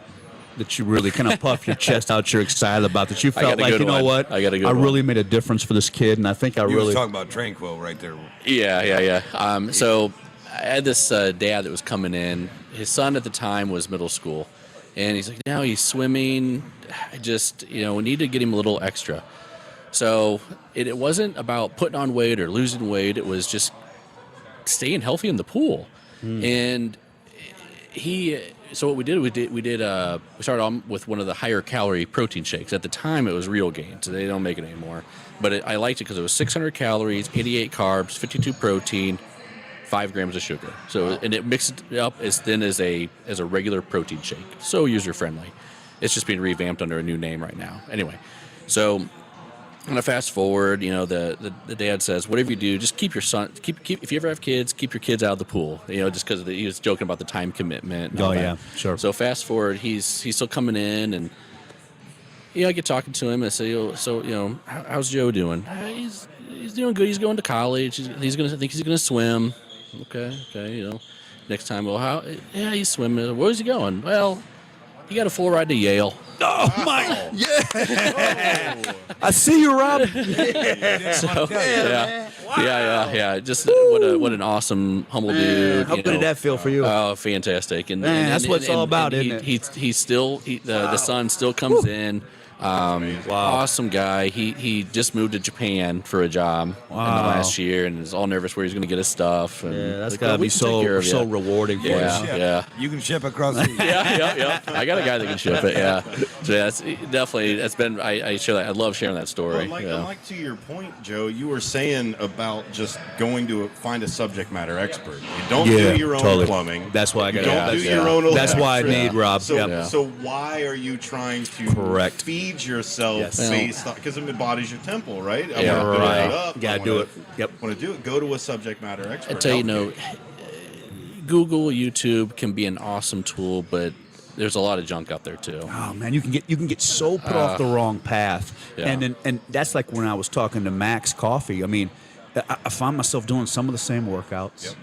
that you really kind of puff your chest out, you're excited about, that you got felt a like, good you know one. what? I got a good I one. really made a difference for this kid, and I think I You really. was talking about Tranquil right there. yeah. So I had this dad that was coming in. His son at the time was middle school, and he's like, "Now he's swimming. I just we need to get him a little extra." So it wasn't about putting on weight or losing weight. It was just staying healthy in the pool. And so what we started on with one of the higher calorie protein shakes. At the time, it was Real Gain, so they don't make it anymore. But I liked it because it was 600 calories, 88 carbs, 52 protein, 5 grams of sugar. So and it mixed it up as thin as a regular protein shake. So user friendly. It's just being revamped under a new name right now. Anyway, so. And I fast forward, the dad says, whatever you do, just keep your son, keep if you ever have kids, keep your kids out of the pool, just because he was joking about the time commitment. And all that. yeah, sure. So fast forward, he's still coming in, and I get talking to him and I say, how's Joe doing? He's doing good. He's going to college. I think he's gonna swim. Okay. Next time, he's swimming. Where's he going? Well, he got a full ride to Yale. Oh my! Yeah. I see you, Rob. Yeah. Just what an awesome, humble dude. How good did that feel for you? Oh, fantastic! And Man, that's what it's all about, isn't it? He's still the son still comes in. Awesome guy. He just moved to Japan for a job in the last year and is all nervous where he's going to get his stuff. And Yeah, that's like, got to we be can take care so of you. rewarding for you. Yeah. You can ship across the Yeah. I got a guy that can ship it. Yeah. So that's definitely been. I share that. I love sharing that story. Like to your point, Joe, you were saying about just going to find a subject matter expert. You don't do your own plumbing. That's why I got. You don't do your own. That's why I need Rob. So why are you trying to feed yourself based on, because it embodies your temple, right? I Yeah, wanna build right. it up. Gotta do it. Yep. Want to do it? Go to a subject matter expert. I tell you, Google, YouTube can be an awesome tool, but there's a lot of junk out there too. Oh man, you can get so put off the wrong path, Yeah. and that's like when I was talking to Max Coffee. I mean, I find myself doing some of the same workouts. Yep.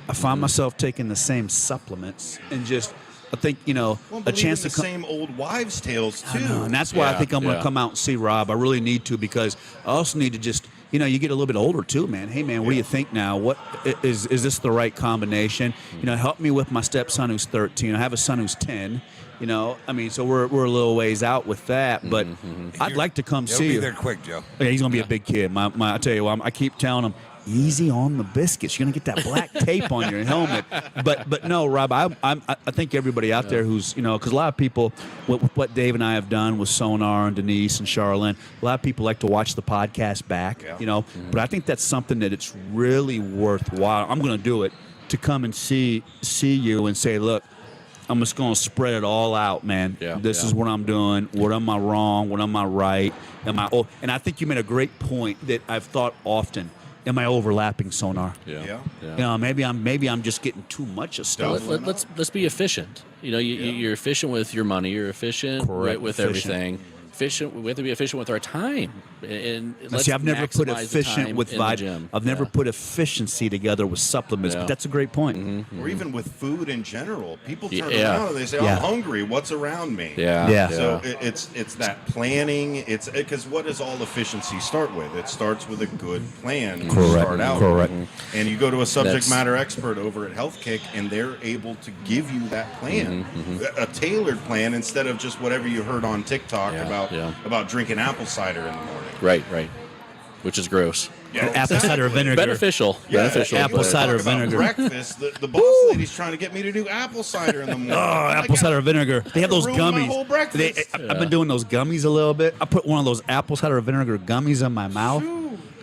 I find myself taking the same supplements, and just I think a chance to the same old wives' tales too. and that's why I think I'm going to come out and see Rob. I really need to, because I also need to just, you get a little bit older too, man. Hey, man, what do you think now? What is this the right combination? Help me with my stepson who's 13. I have a son who's 10. So we're a little ways out with that, but I'd like to come He'll see be you. there quick, Joe. Yeah, he's going to be a big kid. I tell you what, I keep telling him, easy on the biscuits. You're gonna get that black tape on your helmet. But no, Rob, I think everybody out there who's, because a lot of people, with what Dave and I have done with Sonar and Denise and Charlene, a lot of people like to watch the podcast back, But I think that's something that it's really worthwhile. I'm gonna do it to come and see you and say, look, I'm just going to spread it all out, man. This is what I'm doing. What am I wrong? What am I right? And I think you made a great point that I've thought often. Am I overlapping, Sonar? Yeah. Maybe I'm just getting too much of stuff. Let's be efficient. You're efficient with your money. You're efficient with everything. Efficient. We have to be efficient with our time. And let's I've never put efficient with gym. I've never put efficiency together with supplements, but that's a great point. Mm-hmm. Or even with food in general. People turn around and they say, I'm hungry. What's around me? So it's that planning. It's because what does all efficiency start with? It starts with a good plan to start out. Correct. And you go to a subject matter expert over at Health Kick, and they're able to give you that plan, a tailored plan, instead of just whatever you heard on TikTok about drinking apple cider in the morning. Right. Which is gross. Yeah, apple cider vinegar. Beneficial. Apple cider vinegar. Breakfast. The boss lady's trying to get me to do apple cider in the morning. Apple cider vinegar. They have those ruined my gummies. whole breakfast. I've been doing those gummies a little bit. I put one of those apple cider vinegar gummies in my mouth.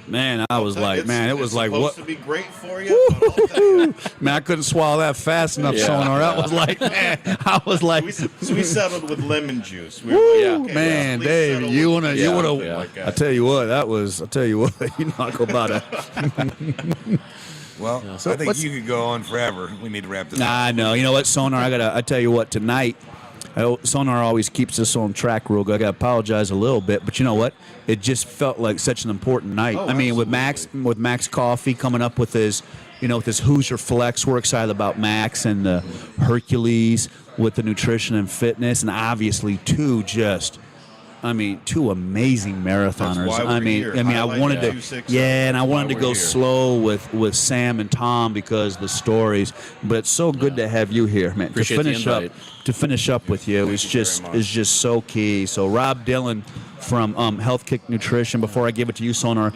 Man, I was like, it was like, what? It's supposed to be great for you, but I'll tell you. Man, I couldn't swallow that fast enough, Sonar. That was like, man, I was like, we settled with lemon juice. Man, Dave, you wanna, I tell you what, you knock about it. Well, I think you could go on forever. We need to wrap this up. I know. You know what, Sonar? I tell you what, tonight. Sonar always keeps us on track real good. I got to apologize a little bit, but you know what? It just felt like such an important night. I mean, with Max Coffey coming up with his, with his Hoosier Flex, we're excited about Max and the Hercules with the nutrition and fitness, and obviously two amazing marathoners. That's why we're here. I wanted to, and I wanted to go slow with Sam and Tom because the stories. But it's so good to have you here, man. Appreciate the invite. To finish up with you is just so key. So Rob Dillon from Health Kick Nutrition. Before I give it to you, Sonar,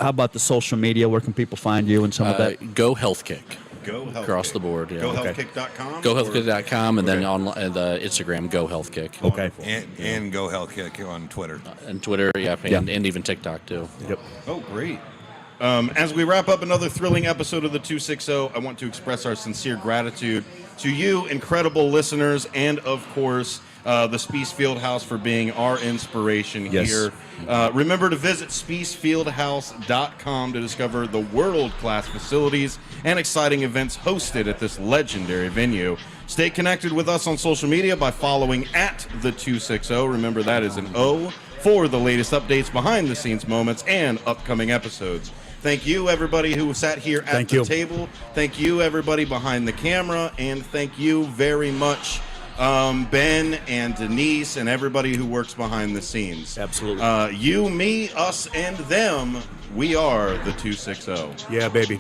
how about the social media? Where can people find you and some of that? Go Health Kick. Across the board. GoHealthKick.com. GoHealthKick.com, and then on the Instagram, Go Health Kick. Okay. And Go Health Kick on Twitter. And Twitter, and even TikTok too. Yep. Oh, great. As we wrap up another thrilling episode of the 260, I want to express our sincere gratitude to you, incredible listeners, and of course, the Spiece Fieldhouse for being our inspiration here. Remember to visit SpieceFieldhouse.com to discover the world-class facilities and exciting events hosted at this legendary venue. Stay connected with us on social media by following at the 260. Remember, that is an O for the latest updates, behind-the-scenes moments, and upcoming episodes. Thank you, everybody who sat here at the table. Thank you, everybody behind the camera. And thank you very much, Ben and Denise and everybody who works behind the scenes. Absolutely. You, me, us, and them, we are the 260. Yeah, baby.